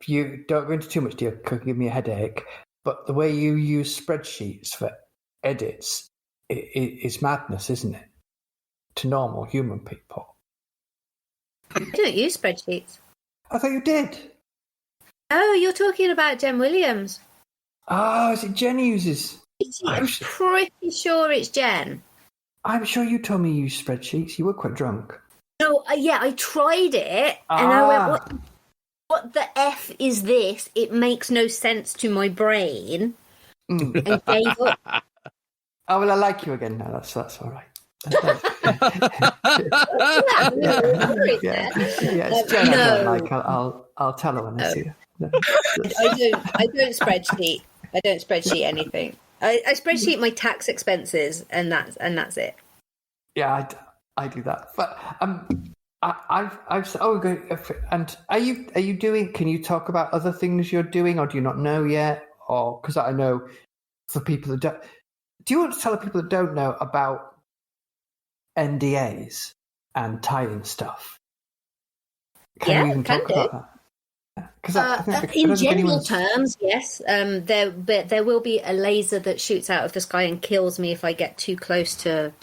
you don't go into too much detail could give me a headache, but the way you use spreadsheets for edits is madness, isn't it? To normal human people. I don't use spreadsheets. I thought you did. Oh, you're talking about Jen Williams. Oh, is it Jen uses? I'm pretty sure it's Jen. I'm sure you told me you use spreadsheets. You were quite drunk. No, yeah, I tried it, and I went, what the F is this? It makes no sense to my brain. And gave up. Oh, well, I like you again now. That's all right. It's Jen. No. I'll tell her when I see her. No. I don't spreadsheet. I don't spreadsheet anything. I spreadsheet my tax expenses, and that's it. Yeah, I do that. But and are you doing? Can you talk about other things you're doing, or do you not know yet? Or because I know for people that don't, do you want to tell the people that don't know about NDAs and tie-in stuff? Can you even talk about that? In general terms, yes. There will be a laser that shoots out of the sky and kills me if I get too close to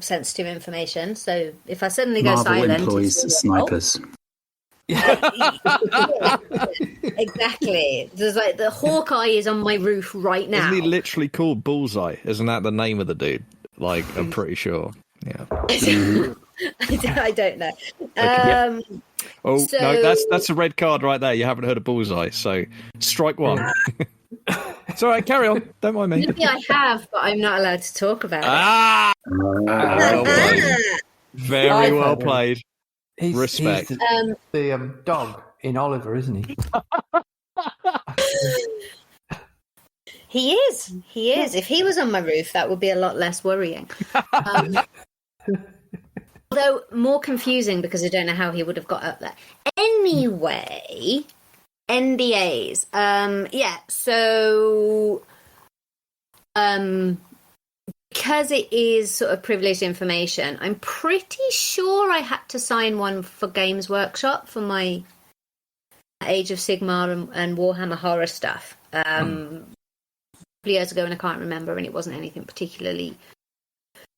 sensitive information. So if I suddenly go Marvel silent, employs snipers. Exactly. There's like the Hawkeye is on my roof right now. Isn't he literally called Bullseye? Isn't that the name of the dude? Like, I'm pretty sure. Yeah. I don't know. Okay. No, that's a red card right there. You haven't heard of Bullseye, so strike one. It's all right, carry on. Don't mind me. Maybe I have, but I'm not allowed to talk about it. Well played. Very well played. Respect. He's the dog in Oliver, isn't he? He is. He is. If he was on my roof, that would be a lot less worrying. Although more confusing because I don't know how he would have got up there. Anyway, NDAs. So because it is sort of privileged information, I'm pretty sure I had to sign one for Games Workshop for my Age of Sigmar and Warhammer horror stuff. A couple years ago, and I can't remember, and it wasn't anything particularly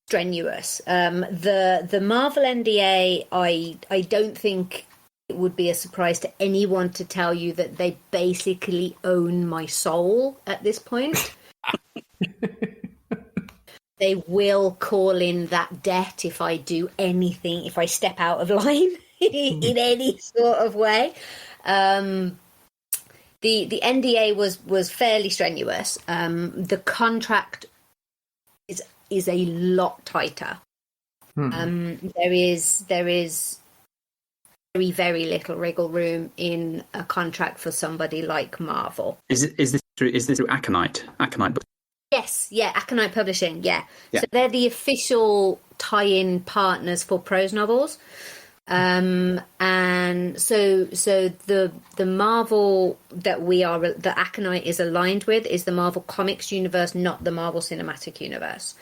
strenuous. The Marvel NDA, I don't think it would be a surprise to anyone to tell you that they basically own my soul at this point. They will call in that debt if I do anything, if I step out of line in any sort of way. The NDA was fairly strenuous. The contract is a lot tighter. There is very, very little wriggle room in a contract for somebody like Marvel. Is this through Aconite? Aconite. Yes, yeah, Aconite Publishing, yeah. So they're the official tie-in partners for prose novels. And so the Marvel that Aconite is aligned with is the Marvel Comics universe, not the Marvel Cinematic Universe.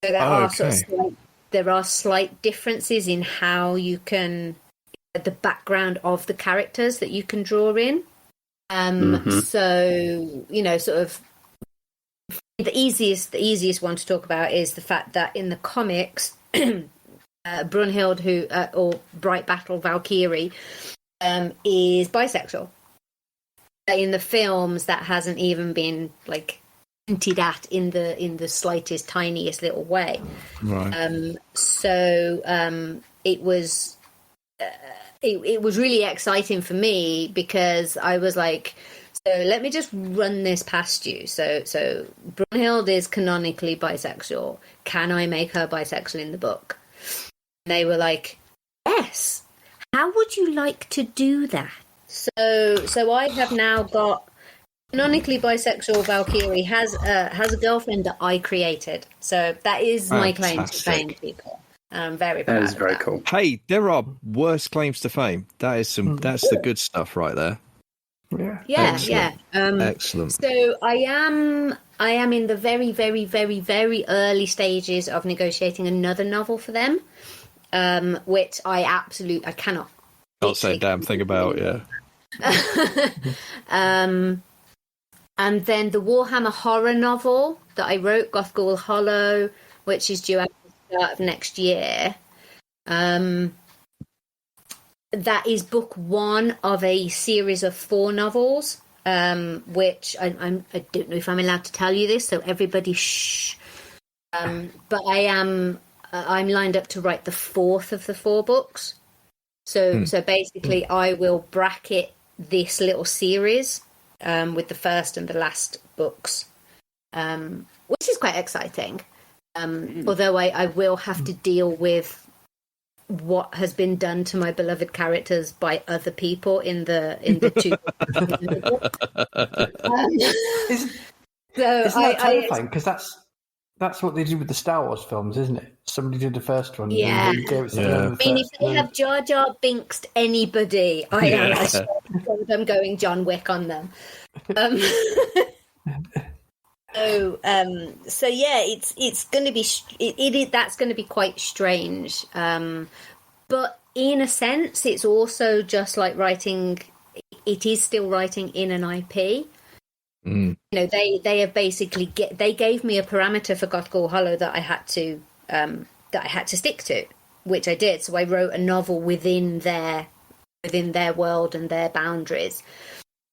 So there are slight differences in how you can the background of the characters that you can draw in. So sort of the easiest one to talk about is the fact that in the comics. Brunhild, or Bright Battle Valkyrie, is bisexual. In the films, that hasn't even been hinted at in the slightest, tiniest little way. Right. It was it was really exciting for me because I was like, so let me just run this past you. So Brunhild is canonically bisexual. Can I make her bisexual in the book? They were like, yes. How would you like to do that? So I have now got canonically bisexual Valkyrie has a girlfriend that I created. So that is my claim to fame, people. I'm very proud. That is of very that. cool. Hey, there are worse claims to fame. That is that's the good stuff right there. Yeah. Excellent. So I am in the very, very, very, very early stages of negotiating another novel for them, which I cannot. Can't say a damn thing about, yeah. And then the Warhammer horror novel that I wrote, Gothghoul Hollow, which is due out at the start of next year. That is book 1 of a series of 4 novels, which I don't know if I'm allowed to tell you this, so everybody shh. But I'm lined up to write the 4th of the 4 books. So basically, I will bracket this little series with the first and the last books, which is quite exciting. Although I will have to deal with what has been done to my beloved characters by other people in the 2 Isn't that terrifying? Because that's what they do with the Star Wars films, isn't it? Somebody did the first one. Yeah. If they have Jar Jar Binksed anybody, I'm going John Wick on them. So yeah, it's going to be that's going to be quite strange. But in a sense, it's also just like writing. It is still writing in an IP. You know, they have basically they gave me a parameter for Gothghoul Hollow that I had to stick to, which I did. So I wrote a novel within their world and their boundaries.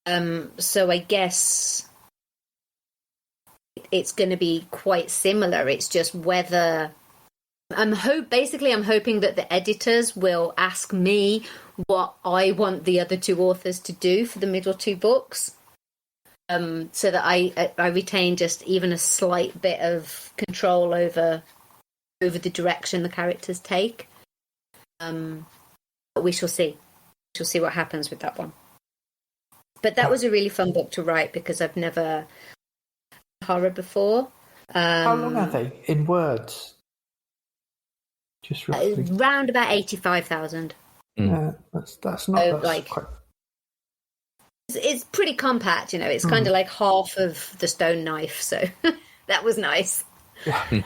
So I guess it's going to be quite similar. It's just whether I'm hoping that the editors will ask me what I want the other 2 authors to do for the middle 2 books, so that I retain just even a slight bit of control over the direction the characters take. But we shall see. We shall see what happens with that one. But that was a really fun book to write because I've never horror before. How long are they in words? Just roughly. Round about 85,000. That's not like quite... It's pretty compact, you know. It's kind of like half of the Stone Knife, so that was nice. Yeah.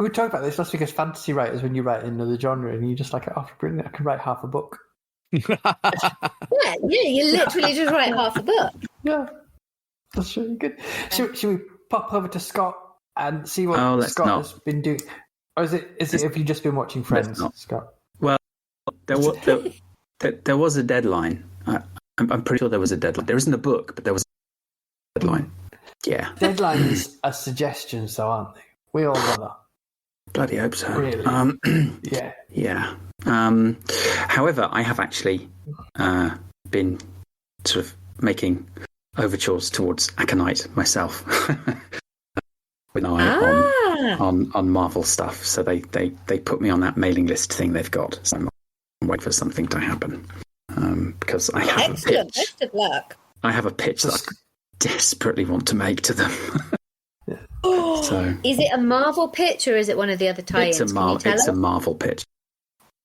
We talked about this last week as fantasy writers when you write in another genre, and you just like, oh, brilliant! I can write half a book. yeah, you literally just write half a book. Yeah. That's really good. Should we pop over to Scott and see what Scott has been doing? Or is it have you just been watching Friends, Scott? Well, there was a deadline. I'm pretty sure there was a deadline. There isn't a book, but there was a deadline. Yeah. Deadlines are suggestions, though, aren't they? We all know that. Bloody hope so. Really? Yeah. Yeah. However, I have actually been sort of making overtures towards Aconite myself with an eye on Marvel stuff. So they put me on that mailing list thing they've got. So I'm waiting for something to happen because I have a pitch. Best of luck. I have a pitch that I desperately want to make to them. So is it a Marvel pitch or is it one of the other tie-ins? It's a Marvel pitch.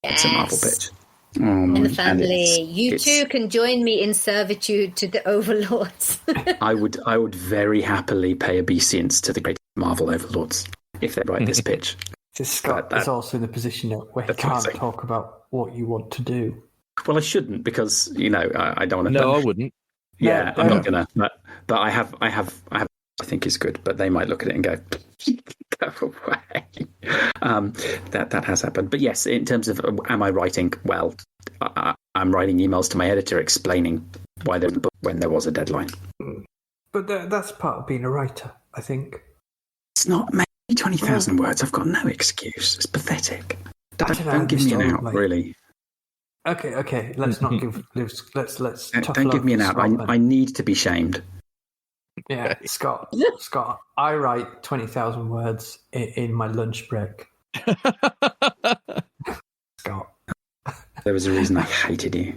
Yes. It's a Marvel pitch. In the family, you too can join me in servitude to the overlords. I would very happily pay obeisance to the great Marvel overlords if they write this pitch. So Scott is also in the position where he can't talk about what you want to do. Well, I shouldn't because I don't want to. No, I wouldn't. Yeah, I'm not gonna. But I have. I think is good, but they might look at it and go, "Go away." That has happened. But yes, in terms of am I writing? Well, I'm writing emails to my editor explaining why there was a book when there was a deadline. But that's part of being a writer, I think. It's not maybe 20,000 words. I've got no excuse. It's pathetic. Don't give me an out, really. Okay. Let's not give. Let's. Don't give me an out. I need to be shamed. Yeah, Scott. I write 20,000 words in my lunch break. Scott. There was a reason I hated you.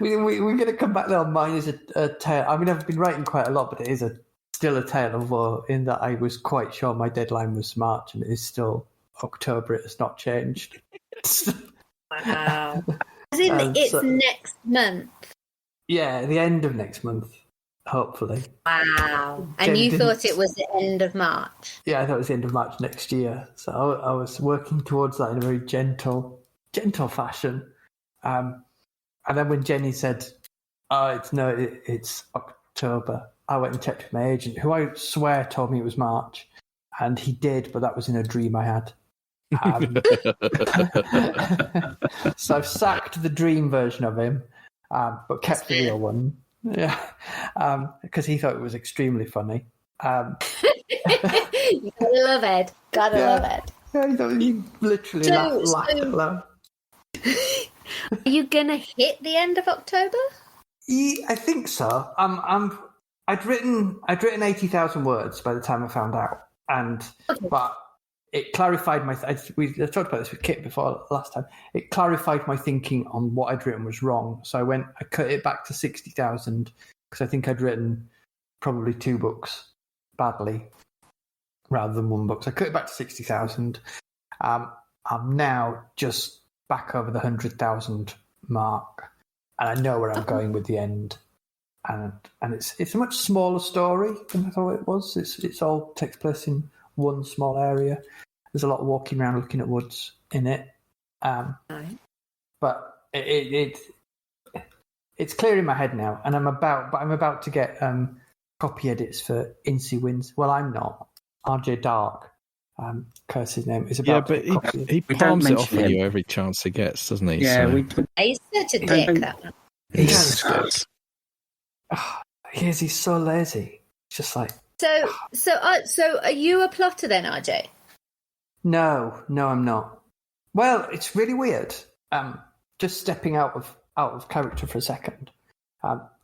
We're going to come back there on mine is a tale. I mean, I've been writing quite a lot, but it is a still a tale of woe in that I was quite sure my deadline was March and it is still October. It has not changed. Wow. As in, it's next month. Yeah, the end of next month, hopefully. Wow. And you thought it was the end of March? Yeah, I thought it was the end of March next year. So I was working towards that in a very gentle fashion. And then when Jenny said, it's October, I went and checked with my agent, who I swear told me it was March. And he did, but that was in a dream I had. So I've sacked the dream version of him, but kept the real one. Yeah, because he thought it was extremely funny. You gotta love it. Love it. Yeah, you literally laugh alone. Are you gonna hit the end of October? Yeah, I think so. I'd written 80,000 words by the time I found out, but it clarified we talked about this with Kit before last time. It clarified my thinking on what I'd written was wrong. So I cut it back to 60,000 because I think I'd written probably 2 books badly rather than 1 book. So I cut it back to 60,000. I'm now just back over the 100,000 mark, and I know where I'm going with the end. And it's a much smaller story than I thought it was. It's all takes place in one small area. There's a lot of walking around looking at woods in it. But it's clear in my head now, and I'm about to get copy edits for Incy Wins. Well, I'm not. RJ Dark, curse his name, is about. Yeah, but he palms it off on you every chance he gets, doesn't he? Yeah, so. He's such a dick. That one. He's He's so lazy. It's just like. So are you a plotter then, RJ? No, I'm not. Well, it's really weird. Just stepping out of character for a second.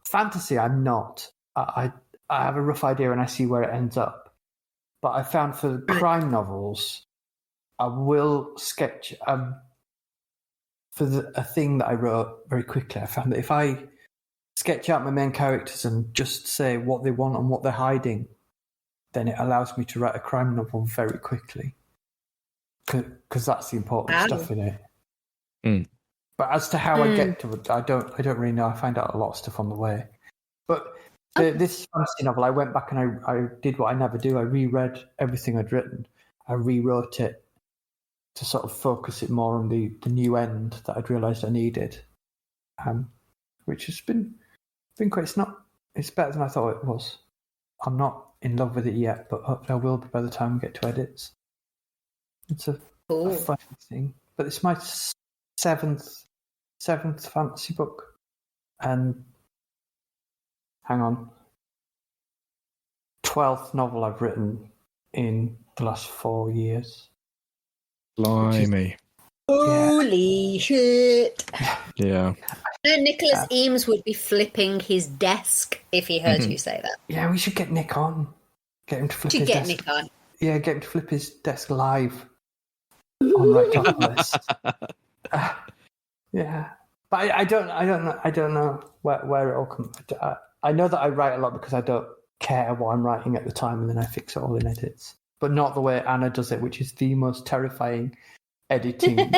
Fantasy, I'm not. I have a rough idea and I see where it ends up. But I found for crime novels, I will sketch for a thing that I wrote very quickly. I found that if I sketch out my main characters and just say what they want and what they're hiding, then it allows me to write a crime novel very quickly. Because that's the important stuff in it. Mm. But as to how I get to it, I don't really know. I find out a lot of stuff on the way. But this fantasy novel, I went back and I did what I never do. I reread everything I'd written. I rewrote it to sort of focus it more on the new end that I'd realised I needed. Which has been quite. It's better than I thought it was. I'm not in love with it yet, but hopefully I will be by the time we get to edits. It's a fun thing, but it's my seventh fantasy book, and hang on, 12th novel I've written in the last 4 years. Blimey! Holy shit! Yeah. Nicholas Eames would be flipping his desk if he heard you say that. Yeah, we should get Nick on. Get him to flip his desk. Nick on. Yeah, get him to flip his desk live on Writeopolis. Yeah, but I don't know where it all comes. I know that I write a lot because I don't care what I'm writing at the time, and then I fix it all in edits. But not the way Anna does it, which is the most terrifying editing.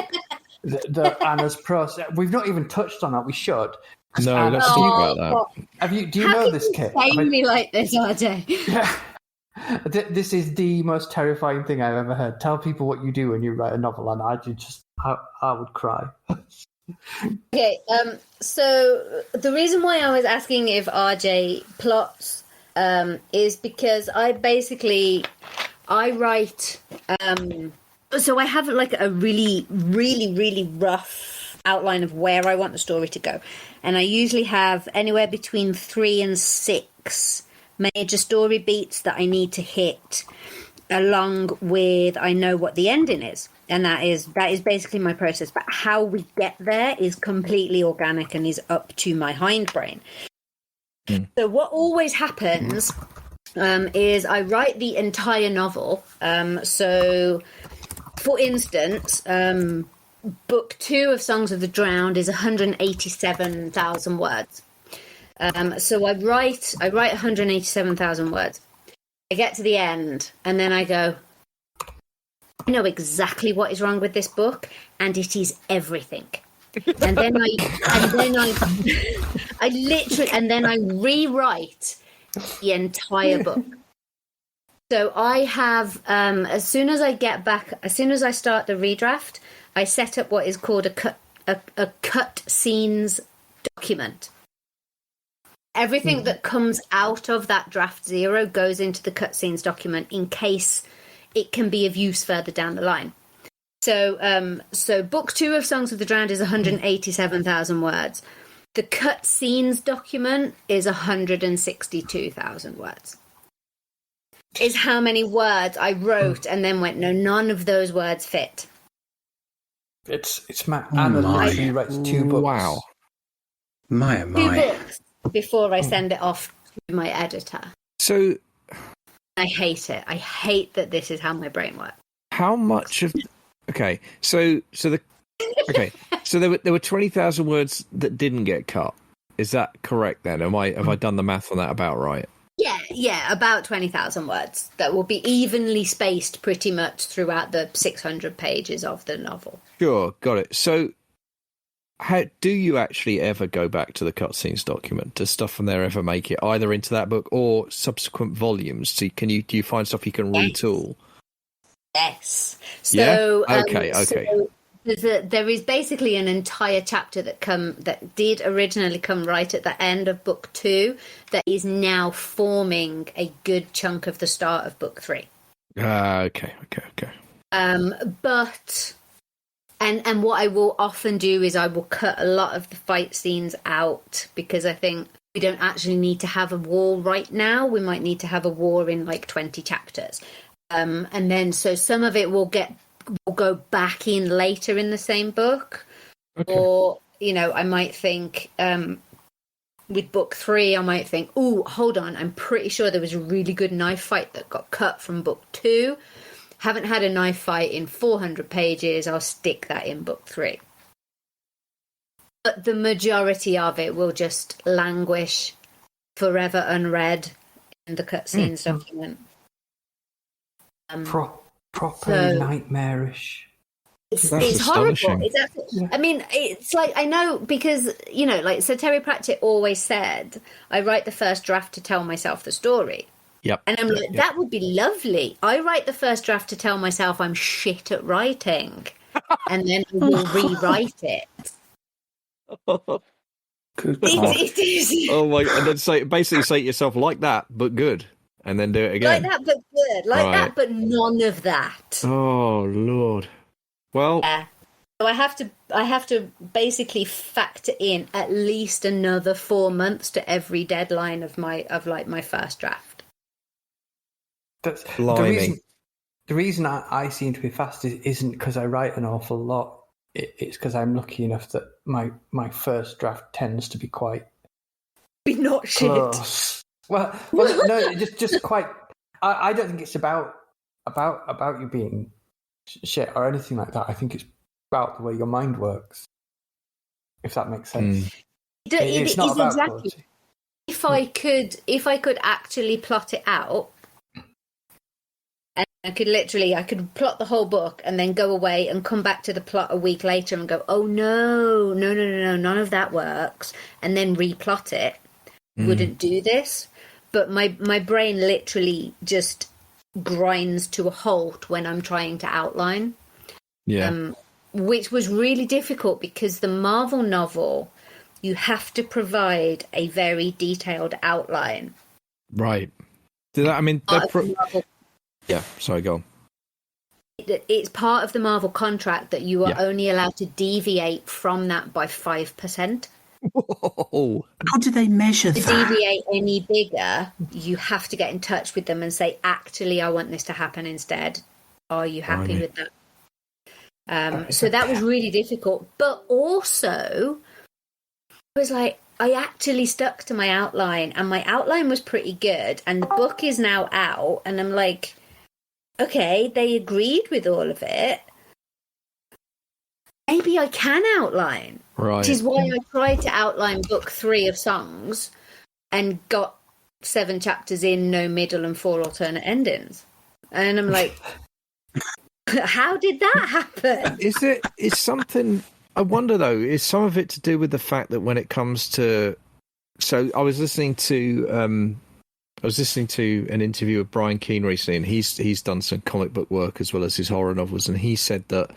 the Anna's process. We've not even touched on that. We should. No, let's talk about that. Do you know this, Kit? How can you say me like this, RJ? Yeah. This is the most terrifying thing I've ever heard. Tell people what you do when you write a novel, and I would cry. Okay, so the reason why I was asking if RJ plots is because I write. So I have like a really, really, really rough outline of where I want the story to go, and I usually have anywhere between 3 and 6 major story beats that I need to hit, along with I know what the ending is, and that is basically my process. But how we get there is completely organic and is up to my hindbrain. So what always happens is I write the entire novel. So, for instance, book 2 of Songs of the Drowned is 187,000 words. So I write 187,000 words. I get to the end, and then I go, I know exactly what is wrong with this book, and it is everything. And then I rewrite the entire book. So I have, as soon as I start the redraft, I set up what is called a cut scenes document. Everything that comes out of that draft 0 goes into the cut scenes document in case it can be of use further down the line. So book 2 of Songs of the Drowned is 187,000 words. The cut scenes document is 162,000 words. Is how many words I wrote and then went, no, none of those words fit. It's mad. Anna literally writes 2 books. Wow. My. 2 books before I send it off to my editor. So I hate it. I hate that this is how my brain works. how much of so there were 20,000 words that didn't get cut. Is that correct then? Have I done the math on that about right? Yeah, about 20,000 words that will be evenly spaced pretty much throughout the 600 pages of the novel. Sure, got it. So how do you actually ever go back to the cutscenes document? Does stuff from there ever make it either into that book or subsequent volumes? So do you find stuff you can retool? Yes. So, okay. So there is basically an entire chapter that did originally come right at the end of book 2 that is now forming a good chunk of the start of book 3. Okay. But and what I will often do is I will cut a lot of the fight scenes out because I think we don't actually need to have a war right now. We might need to have a war in like 20 chapters. And then so some of it will go back in later in the same book. Okay. Or, I might think with book 3, I might think, oh, hold on, I'm pretty sure there was a really good knife fight that got cut from book 2. Haven't had a knife fight in 400 pages. I'll stick that in book 3. But the majority of it will just languish forever unread in the cutscenes document. Properly nightmarish. It's horrible. It's absolutely, I mean, it's like, I know because, like Sir Terry Pratchett always said, I write the first draft to tell myself the story. Yep. And I'm like, that would be lovely. I write the first draft to tell myself I'm shit at writing. And then I will rewrite it. Good It is. Oh my! And then say to yourself like that, but good, and then do it again. Like that, but good. Like that, but none of that. Oh Lord! Well, so I have to basically factor in at least another 4 months to every deadline of my first draft. The reason I seem to be fast isn't because I write an awful lot. It's because I'm lucky enough that my first draft tends to be quite not shit. Close. Well, no, just quite. I don't think it's about you being shit or anything like that. I think it's about the way your mind works. If that makes sense. It's not about exactly. Quality. If I could actually plot it out. I could plot the whole book and then go away and come back to the plot a week later and go, oh, no, none of that works. And then replot it. Wouldn't do this. But my brain literally just grinds to a halt when I'm trying to outline. Yeah. Which was really difficult because the Marvel novel, you have to provide a very detailed outline. Right. Yeah, sorry, go on. It's part of the Marvel contract that you are only allowed to deviate from that by 5%. Whoa. How do they measure that? To deviate any bigger, you have to get in touch with them and say, actually, I want this to happen instead. Are you happy with that? So that was really difficult. But also, I was like, I actually stuck to my outline, and my outline was pretty good, and the book is now out, and I'm like, okay, they agreed with all of it. Maybe I can outline. Right. Which is why I tried to outline book 3 of Songs and got 7 chapters in, no middle, and 4 alternate endings. And I'm like, how did that happen? Is something, I wonder though, is some of it to do with the fact that when it comes to, so I was listening to an interview with Brian Keane recently, and he's done some comic book work as well as his horror novels, and he said that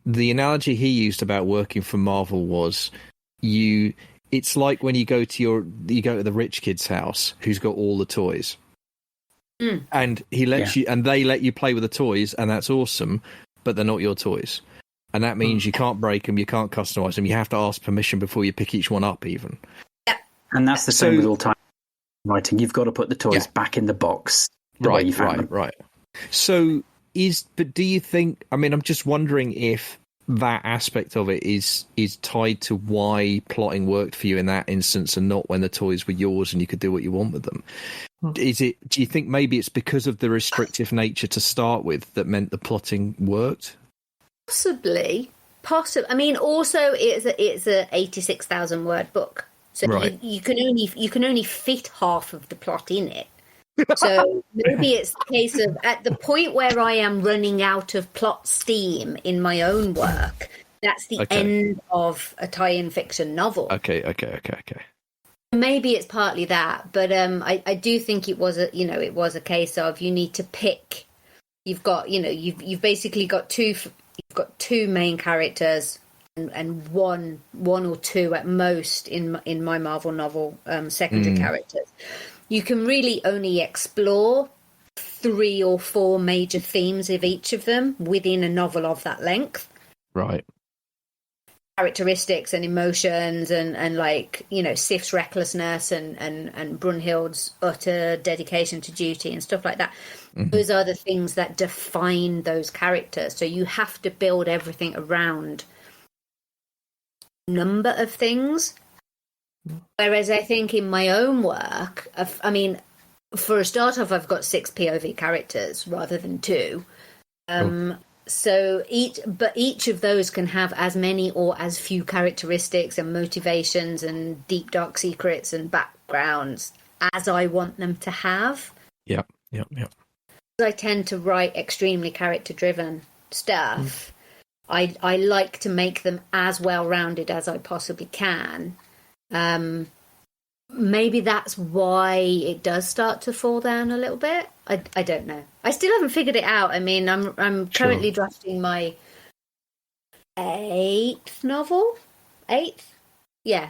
the analogy he used about working for Marvel was it's like when you go to the rich kid's house who's got all the toys. And he lets you, and they let you play with the toys, and that's awesome, but they're not your toys. And that means you can't break them, you can't customize them, you have to ask permission before you pick each one up even. And that's the same with all time writing. You've got to put the toys back in the box the way you found them. Right. So but do you think, I mean, I'm just wondering if that aspect of it is tied to why plotting worked for you in that instance and not when the toys were yours and you could do what you want with them. Do you think maybe it's because of the restrictive nature to start with that meant the plotting worked? Possibly. I mean, also it's a 86,000 word book, so you can only fit half of the plot in it. So maybe it's the case of, at the point where I am running out of plot steam in my own work, that's the end of a tie-in fiction novel. Okay. Maybe it's partly that, but I do think it was a case of you need to pick. You've got, you've basically got two main characters and one or two at most in my Marvel novel secondary characters. You can really only explore 3 or 4 major themes of each of them within a novel of that length. Right. Characteristics and emotions and like, Sif's recklessness and Brunhild's utter dedication to duty and stuff like that. Mm-hmm. Those are the things that define those characters. So you have to build everything around a number of things. Whereas I think in my own work, I mean, for a start off, I've got 6 POV characters rather than 2. So each of those can have as many or as few characteristics and motivations and deep dark secrets and backgrounds as I want them to have. Yep. I tend to write extremely character-driven stuff. I like to make them as well-rounded as I possibly can. Maybe that's why it does start to fall down a little bit. I don't know. I still haven't figured it out. I mean, I'm currently drafting my 8th novel. 8th? Yeah.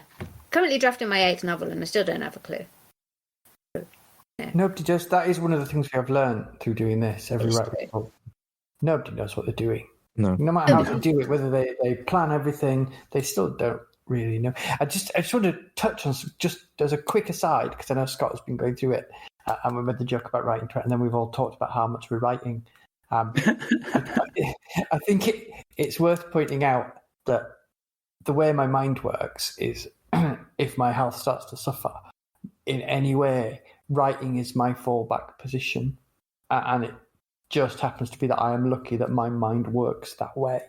Currently drafting my 8th novel, and I still don't have a clue. Yeah. Nobody does. That is one of the things we have learned through doing this. Nobody knows what they're doing. No matter how they do it, whether they plan everything, they still don't really know. I just want to touch on, just as a quick aside, because I know Scott has been going through it, and we made the joke about writing, and then we've all talked about how much we're writing. I think it's worth pointing out that the way my mind works is if my health starts to suffer in any way, writing is my fallback position, and it just happens to be that I am lucky that my mind works that way.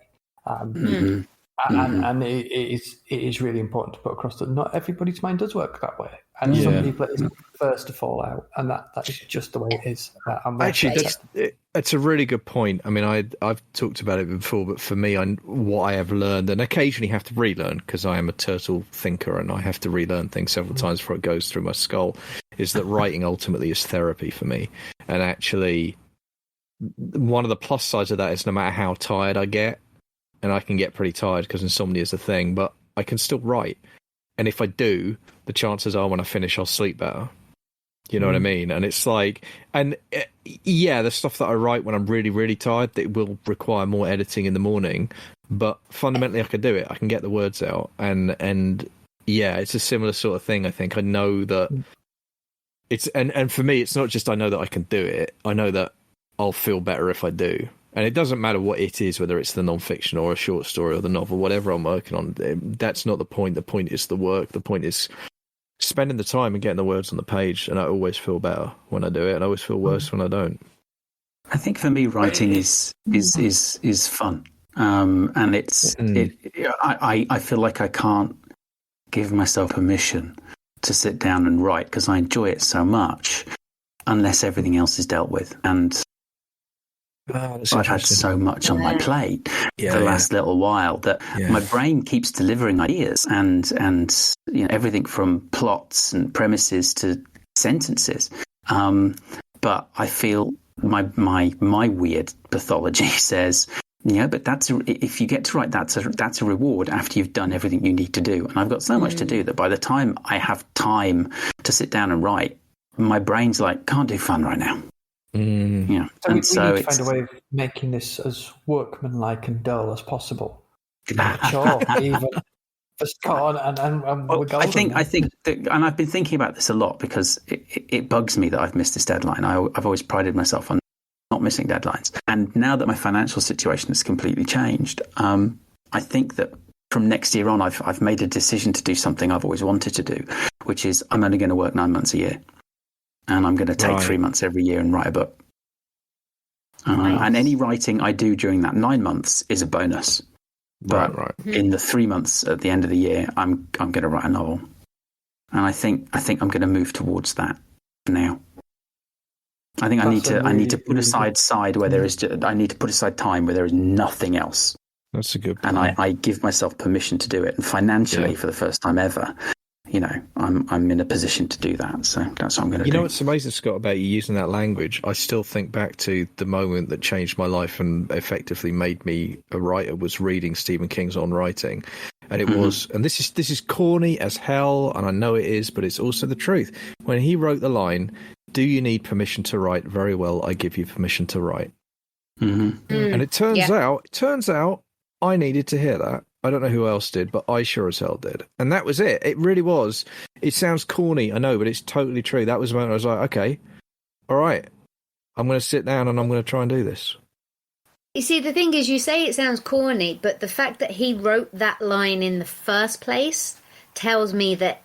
And it is really important to put across that not everybody's mind does work that way, and some people it is first to fall out, and that is just the way it is. Actually, that's a really good point. I mean, I've talked about it before, but for me, what I have learned, and occasionally have to relearn because I am a turtle thinker and I have to relearn things several times before it goes through my skull, is that writing ultimately is therapy for me. And actually, one of the plus sides of that is no matter how tired I get, and I can get pretty tired because insomnia is a thing, but I can still write. And if I do, the chances are when I finish, I'll sleep better. You know what I mean? And it's like, and the stuff that I write when I'm really, really tired, that will require more editing in the morning. But fundamentally, I can do it. I can get the words out. And it's a similar sort of thing, I think. I know that it's, and for me, it's not just I know that I can do it. I know that I'll feel better if I do. And it doesn't matter what it is, whether it's the non-fiction or a short story or the novel, whatever I'm working on. That's not the point. The point is the work. The point is spending the time and getting the words on the page. And I always feel better when I do it, and I always feel worse when I don't. I think for me, writing is fun, and it's I feel like I can't give myself permission to sit down and write because I enjoy it so much, unless everything else is dealt with. And I've had so much on my plate the last little while that my brain keeps delivering ideas and everything from plots and premises to sentences. But I feel my weird pathology says, but if you get to write, that's a reward after you've done everything you need to do. And I've got so much to do that by the time I have time to sit down and write, my brain's like, can't do fun right now. So and we need to find a way of making this as workmanlike and dull as possible. Sure, even for Scott and I think that, and I've been thinking about this a lot because it bugs me that I've missed this deadline. I've always prided myself on not missing deadlines, and now that my financial situation has completely changed, I think that from next year on, I've made a decision to do something I've always wanted to do, which is I'm only going to work 9 months a year. And I'm going to take 3 months every year and write a book. And any writing I do during that 9 months is a bonus. But in the 3 months at the end of the year, I'm going to write a novel. And I think I'm going to move towards that now. I think I need to put aside where there is. I need to put aside time where there is nothing else. That's a good point. And I give myself permission to do it. And financially, for the first time ever, I'm in a position to do that, so that's what I'm going to do. You know what's amazing, Scott, about you using that language? I still think back to the moment that changed my life and effectively made me a writer was reading Stephen King's On Writing. And it was, and this is corny as hell, and I know it is, but it's also the truth. When he wrote the line, "Do you need permission to write? Very well, I give you permission to write." And it turns out I needed to hear that. I don't know who else did, but I sure as hell did. And that was it. It really was. It sounds corny, I know, but it's totally true. That was the moment I was like, okay, all right, I'm going to sit down and I'm going to try and do this. You see, the thing is, you say it sounds corny, but the fact that he wrote that line in the first place tells me that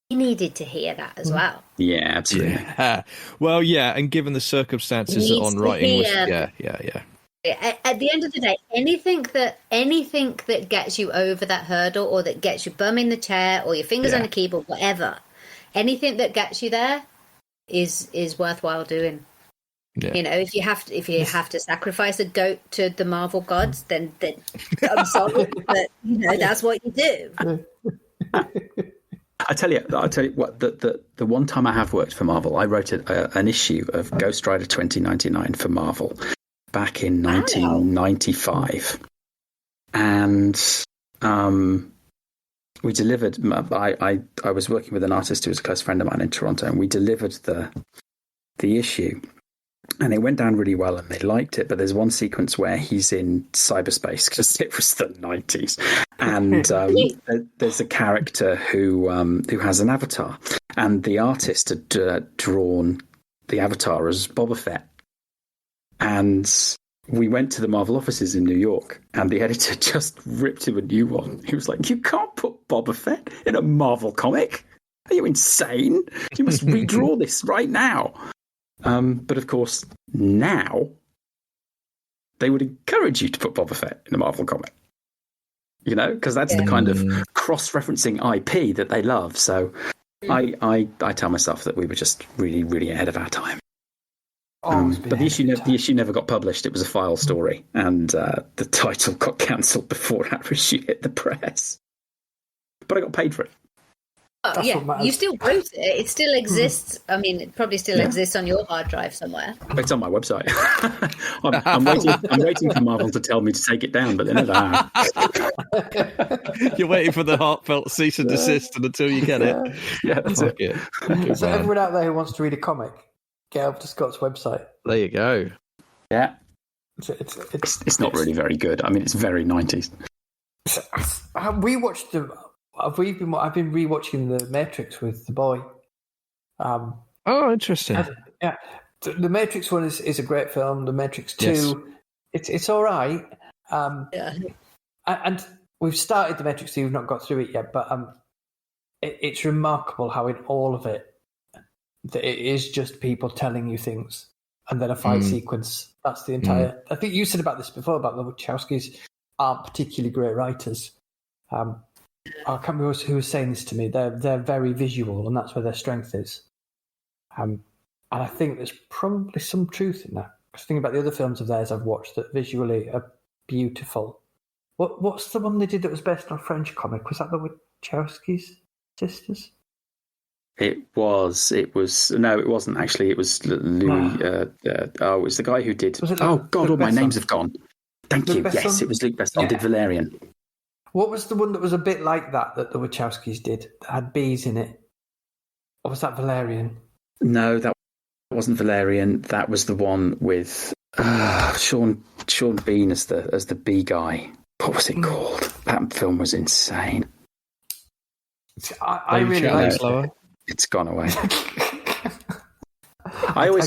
he needed to hear that as well. Yeah, absolutely. Yeah. Well, yeah, and given the circumstances that On Writing was... Yeah. At the end of the day, anything that gets you over that hurdle, or that gets your bum in the chair, or your fingers on the keyboard, whatever, anything that gets you there is worthwhile doing. Yeah. If you have to sacrifice a goat to the Marvel gods, then I'm sorry, but that's what you do. I tell you what. The one time I have worked for Marvel, I wrote an issue of Ghost Rider 2099 for Marvel. Back in 1995, and we delivered. I was working with an artist who was a close friend of mine in Toronto, and we delivered the issue, and it went down really well, and they liked it. But there's one sequence where he's in cyberspace because it was the 90s, and there's a character who has an avatar, and the artist had drawn the avatar as Boba Fett. And we went to the Marvel offices in New York, and the editor just ripped him a new one. He was like, "You can't put Boba Fett in a Marvel comic. Are you insane? You must redraw this right now." But of course, now they would encourage you to put Boba Fett in a Marvel comic. Because that's the kind of cross-referencing IP that they love. So I tell myself that we were just really, really ahead of our time. But the issue never got published. It was a file story, and the title got cancelled before our issue hit the press. But I got paid for it. Oh, yeah, you still wrote it. It still exists. I mean, it probably still exists on your hard drive somewhere. It's on my website. I'm waiting for Marvel to tell me to take it down, but they never have. You're waiting for the heartfelt cease and desist, and until you get it. Yeah, that's it. So everyone out there who wants to read a comic, get over to Scott's website. There you go. Yeah. It's not really very good. I mean, it's very 90s. We watched the... I've been rewatching The Matrix with the boy. Oh, interesting. Yeah. The Matrix one is a great film. The Matrix 2, it's all right. And we've started The Matrix 2, we've not got through it yet, but it's remarkable how in all of it, that it is just people telling you things, and then a fight sequence. That's the entire. I think you said about this before about the Wachowskis aren't particularly great writers, I can't remember who was saying this to me. They're very visual, and that's where their strength is. And I think there's probably some truth in that. Because thinking about the other films of theirs I've watched that visually are beautiful. What's the one they did that was based on a French comic? Was that the Wachowskis sisters? It was. No, it wasn't actually. It was Louis. It was the guy who did. Oh God, all my names have gone. Thank you. Yes, it was Luc Besson. He did Valerian. What was the one that was a bit like that the Wachowskis did? That had bees in it. Or was that Valerian? No, that wasn't Valerian. That was the one with Sean Bean as the bee guy. What was it called? That film was insane. I really like it. It's gone away. I always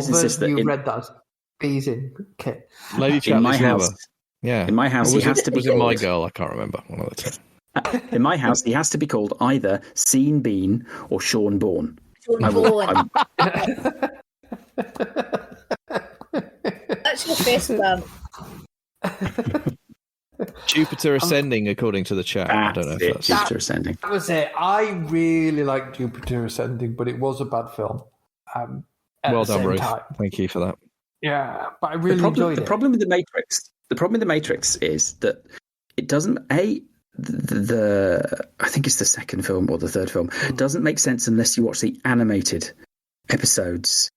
insist that you read that as bees in Kit. Lady in my house. Lover. Yeah, in my house, he has to be. Was it My Girl? I can't remember. One of the two. In my house, he has to be called either Sean Bean or Sean Bourne. That's your fist bump. Jupiter Ascending, according to the chat. I don't know if that's Jupiter Ascending. That was it. I really liked Jupiter Ascending, but it was a bad film. Well done, Ruth. Thank you for that. Yeah, but I really enjoyed it. The problem with the Matrix is that it doesn't. I think it's the second film or the third film. It doesn't make sense unless you watch the animated episodes.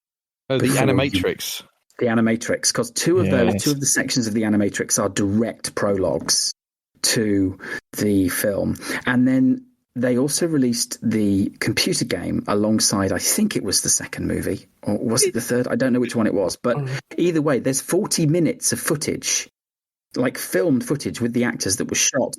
Oh, the Animatrix. The Animatrix, because two of the sections of the Animatrix are direct prologues to the film, and then they also released the computer game alongside. I think it was the second movie, or was it the third? I don't know which one it was, but either way, there's 40 minutes of footage, like filmed footage with the actors that was shot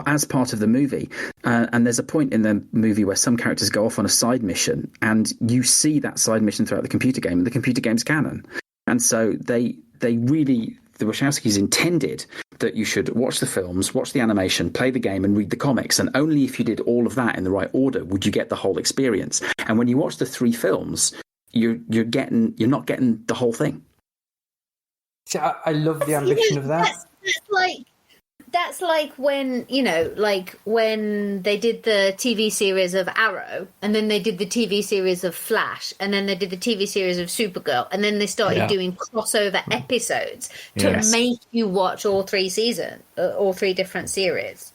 as part of the movie, and there's a point in the movie where some characters go off on a side mission, and you see that side mission throughout the computer game, and the computer game's canon. And so the Wachowskis intended that you should watch the films, watch the animation, play the game, and read the comics, and only if you did all of that in the right order would you get the whole experience. And when you watch the three films, you're not getting the whole thing. See, I love the ambition of that. That's like when, when they did the TV series of Arrow, and then they did the TV series of Flash, and then they did the TV series of Supergirl, and then they started doing crossover episodes to make you watch all three different series.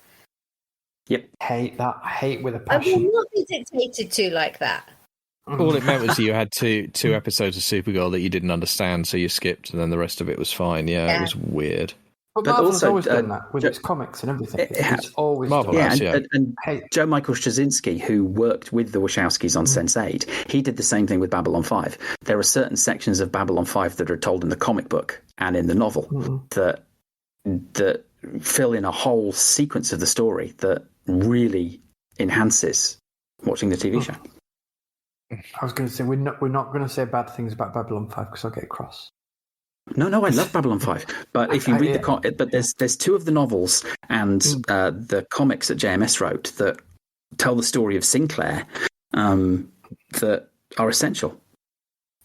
Yep. Hate that. I hate with a passion. I will not be dictated to like that. All it meant was you had two episodes of Supergirl that you didn't understand, so you skipped, and then the rest of it was fine. Yeah. It was weird. But Marvel's always done that with its comics and everything. It's always Marvel done that. And Joe Michael Straczynski, who worked with the Wachowskis on Sense8, he did the same thing with Babylon 5. There are certain sections of Babylon 5 that are told in the comic book and in the novel that fill in a whole sequence of the story that really enhances watching the TV show. I was going to say, we're not going to say bad things about Babylon 5 because I'll get cross. No, I love Babylon 5. But if you read but there's two of the novels and the comics that JMS wrote that tell the story of Sinclair that are essential,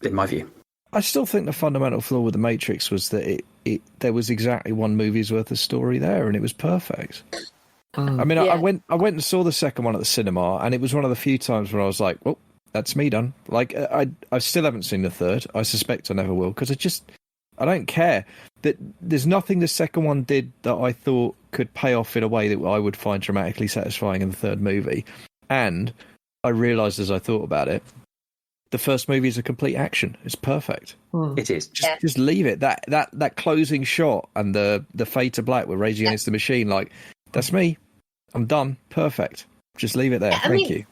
in my view. I still think the fundamental flaw with The Matrix was that there was exactly one movie's worth of story there, and it was perfect. I mean, I went and saw the second one at the cinema, and it was one of the few times where I was like, well, that's me done. Like, I still haven't seen the third. I suspect I never will, because I don't care. That there's nothing the second one did that I thought could pay off in a way that I would find dramatically satisfying in the third movie. And I realised as I thought about it, the first movie is a complete action. It's perfect. It is. Just leave it. That closing shot and the fade to black with Rage Against the Machine, like, that's me. I'm done. Perfect. Just leave it there. Thank you.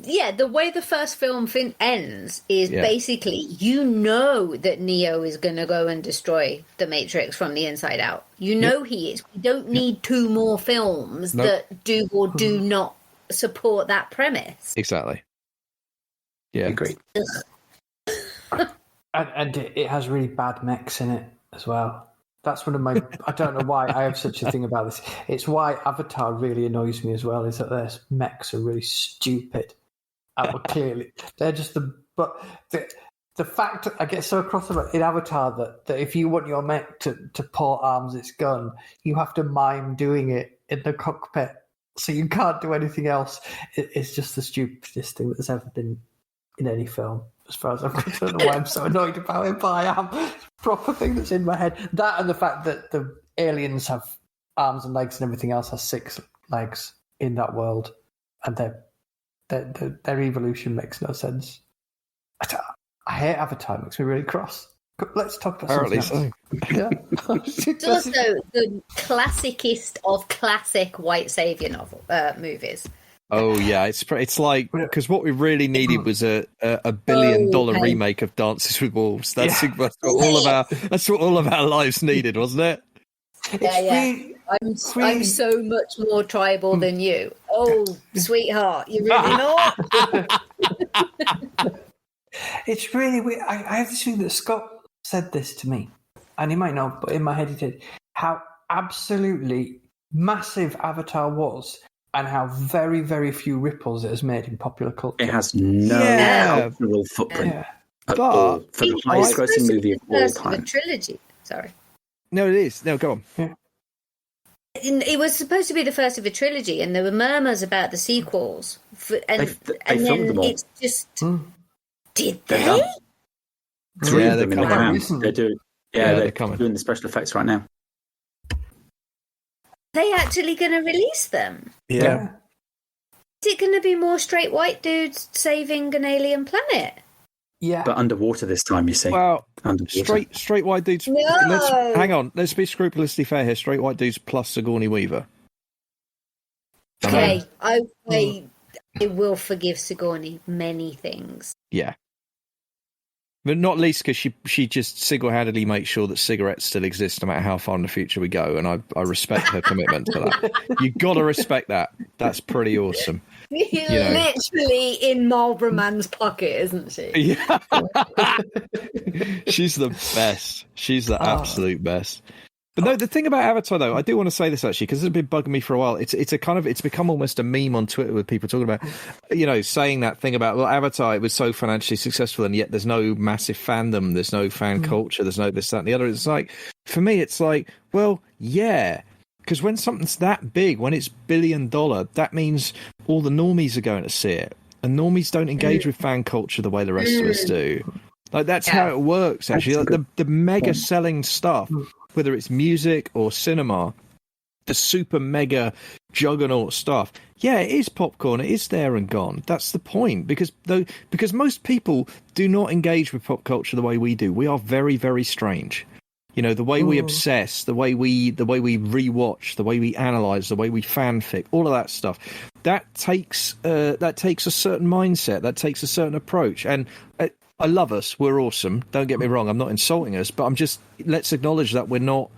Yeah, the way the first film ends is basically that Neo is going to go and destroy the Matrix from the inside out. He is. We don't need two more films that do or do not support that premise. Exactly. Yeah. Agreed. and it has really bad mechs in it as well. That's one of my... I don't know why I have such a thing about this. It's why Avatar really annoys me as well, is that their mechs are really stupid. Clearly, they're just the fact I get so cross about in Avatar that if you want your mech to port arms its gun, you have to mime doing it in the cockpit, so you can't do anything else. It's just the stupidest thing that's ever been in any film, as far as I'm concerned. I don't know why I'm so annoyed about it, but I am. It's a proper thing that's in my head. That and the fact that the aliens have arms and legs and everything else has 6 legs in that world, and their evolution makes no sense. I hate Avatar. It makes me really cross. Let's talk about something else. So. Yeah. It's also the classicest of classic white savior movies. Oh yeah, it's like, because what we really needed was a $1 billion remake of Dances with Wolves. That's what all of our lives needed, wasn't it? I'm so much more tribal than you. Oh, sweetheart, you really not? It's really weird. I have this feeling that Scott said this to me, and he might not, but in my head he did. How absolutely massive Avatar was, and how very, very few ripples it has made in popular culture. It has no cultural footprint at all. For the highest grossing movie of all time. The trilogy. Sorry. No, it is. No, go on. Yeah. It was supposed to be the first of a trilogy, and there were murmurs about the sequels. They filmed them all. It's just... Did They're they? done. 3 of them in the coming. ground. They're doing, they're doing the special effects right now. They actually going to release them? Yeah. Is it going to be more straight white dudes saving an alien planet? Yeah. But underwater this time, you see. Well, underwater. straight white dudes. No. Hang on. Let's be scrupulously fair here. Straight white dudes plus Sigourney Weaver. Okay. I will forgive Sigourney many things. Yeah. But not least because she just single-handedly makes sure that cigarettes still exist no matter how far in the future we go, and I respect her commitment to that. You got to respect that. That's pretty awesome. Literally in Marlboro Man's pocket, isn't she? Yeah. She's the best. She's the absolute best. But no, the thing about Avatar, though, I do want to say this actually, because it's been bugging me for a while. It's become almost a meme on Twitter with people talking about, saying that thing about, well, Avatar, it was so financially successful, and yet there's no massive fandom, there's no fan culture, there's no this, that, and the other. It's like, for me, it's like, well, yeah, because when something's that big, when it's $1 billion, that means all the normies are going to see it, and normies don't engage with fan culture the way the rest of us do. Like that's how it works. Actually, like the mega selling stuff. Whether it's music or cinema, the super mega juggernaut stuff, it is popcorn. It is there and gone. That's the point, because most people do not engage with pop culture the way we do. We are very, very strange. The way we obsess, the way we rewatch, the way we analyze, the way we fanfic, all of that stuff. That takes a certain mindset. That takes a certain approach. And I love us. We're awesome. Don't get me wrong. I'm not insulting us, but let's acknowledge that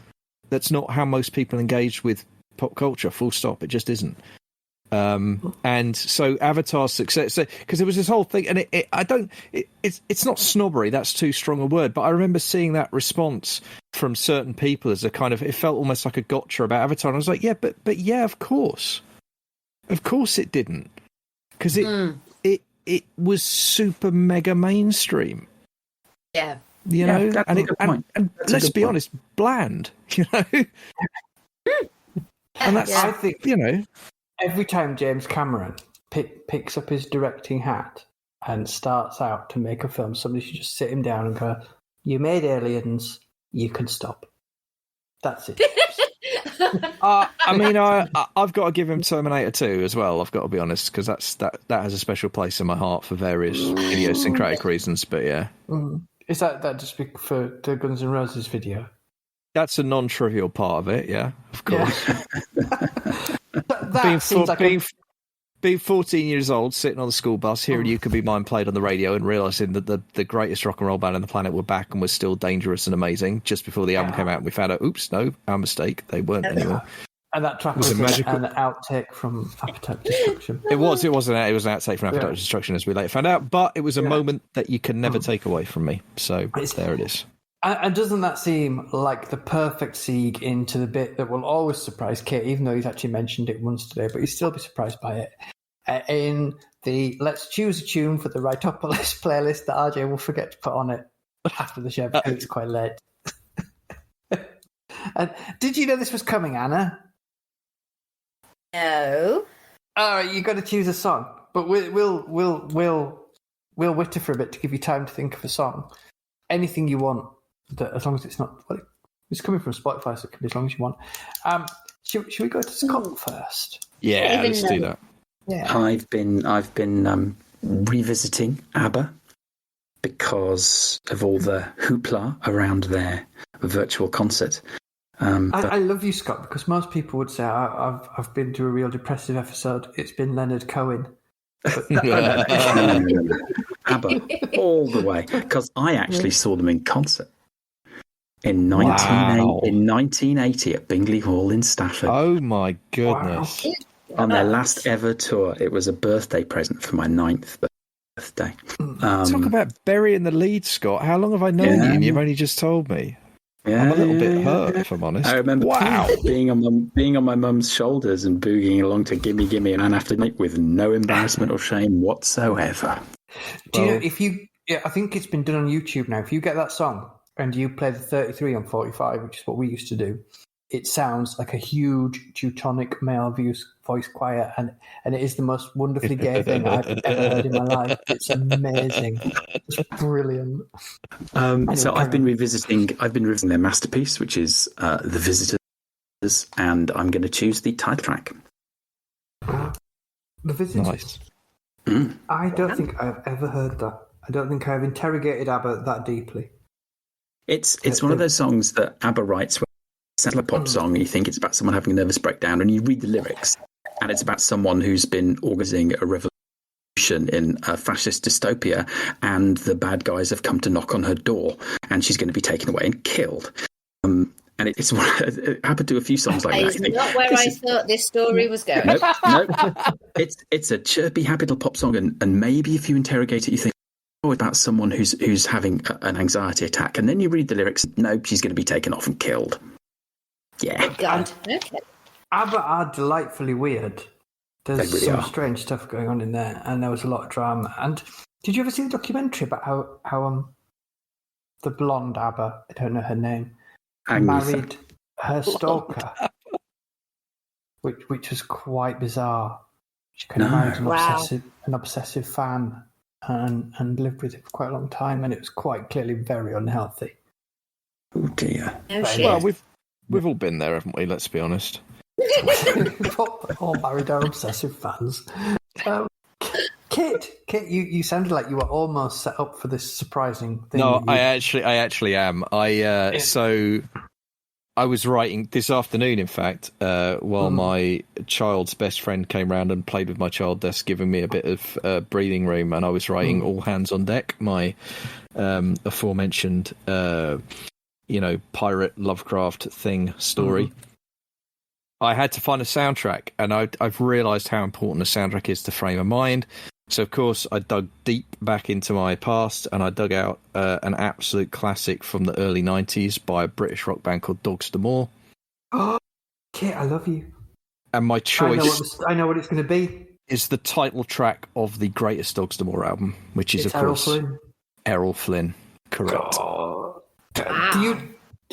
that's not how most people engage with pop culture, full stop. It just isn't. And so Avatar's success, because there was this whole thing, and it's not snobbery. That's too strong a word, but I remember seeing that response from certain people as a kind of, it felt almost like a gotcha about Avatar. And I was like, but yeah, of course it didn't, because it was super mega mainstream. Yeah. And let's be honest, bland, And that's, I think, every time James Cameron picks up his directing hat and starts out to make a film, somebody should just sit him down and go, you made Aliens, you can stop. That's it. I've got to give him Terminator 2 as well. I've got to be honest, because that has a special place in my heart for various idiosyncratic reasons. But yeah, is that just for the Guns N' Roses video? That's a non-trivial part of it. Yeah, of course. Yeah. Being 14 years old, sitting on the school bus, hearing You Could Be Mine played on the radio, and realising that the greatest rock and roll band on the planet were back and were still dangerous and amazing just before the album came out, and we found out, oops, no, our mistake, they weren't anymore. And that track was an outtake from Appetite for Destruction. It was an outtake from Appetite for Destruction, as we later found out, but it was a moment that you can never take away from me. So there it is. And doesn't that seem like the perfect segue into the bit that will always surprise Kit, even though he's actually mentioned it once today, but he'll still be surprised by it. in the Let's Choose a Tune for the Writeopolis playlist that RJ will forget to put on it after the show because it's quite late. And did you know this was coming, Anna? No. All right, you got to choose a song, but we'll witter for a bit to give you time to think of a song. Anything you want, as long as it's not. Well, it's coming from Spotify, so it can be as long as you want. Should we go to Scott first? Yeah, let's do that. Yeah, I've been revisiting ABBA because of all the hoopla around their virtual concert. I love you, Scott, because most people would say I've been to a real depressive episode. It's been Leonard Cohen. ABBA all the way, because I actually saw them in concert in 1980 at Bingley Hall in Stafford. Oh my goodness! Wow. On their last ever tour. It was a birthday present for my 9th birthday. Talk about burying the lead, Scott. How long have I known you? And you've only just told me. I'm a little bit hurt, if I'm honest. I remember wow. being on my mum's shoulders and boogieing along to Gimme Gimme and After Night with no embarrassment or shame whatsoever. Do you know, I think it's been done on YouTube now. If you get that song and you play the 33 on 45, which is what we used to do, it sounds like a huge Teutonic male voice choir, and it is the most wonderfully gay thing I've ever heard in my life. It's amazing. It's brilliant. So I've been revisiting their masterpiece, which is The Visitors, and I'm going to choose the title track. The Visitors. Nice. I don't think I've ever heard that. I don't think I've interrogated ABBA that deeply. It's one of those songs that ABBA writes. It's a pop song, and you think it's about someone having a nervous breakdown, and you read the lyrics, and it's about someone who's been organising a revolution in a fascist dystopia, and the bad guys have come to knock on her door, and she's going to be taken away and killed. And it's ABBA do a few songs like that. That is not where I thought this story was going. Nope. It's a chirpy, happy little pop song, and maybe if you interrogate it, you think, oh, about someone who's having an anxiety attack, and then you read the lyrics. Nope, she's going to be taken off and killed. Yeah. God. Okay. ABBA are delightfully weird. There's They really some are. strange stuff going on in there, and there was a lot of drama. And did you ever see the documentary about how the blonde ABBA, I don't know her name, married her stalker, which was quite bizarre. She kind of married an obsessive fan and lived with it for quite a long time, and it was quite clearly very unhealthy. Oh dear. No shit. Well, we've all been there, haven't we? Let's be honest. All married our obsessive fans. Kit, you sounded like you were almost set up for this surprising thing. No, I actually am. So I was writing this afternoon, in fact, while my child's best friend came round and played with my child desk, giving me a bit of breathing room, and I was writing All Hands on Deck, my aforementioned pirate Lovecraft thing story. I had to find a soundtrack, and I've realised how important a soundtrack is to frame of mind. So, of course, I dug deep back into my past, and I dug out an absolute classic from the early 90s by a British rock band called Dogs d'Amour. Oh, Kit, I love you. And my choice I know what it's going to be. Is the title track of the greatest Dogs d'Amour album, which is, of course, Errol Flynn. Correct. Oh,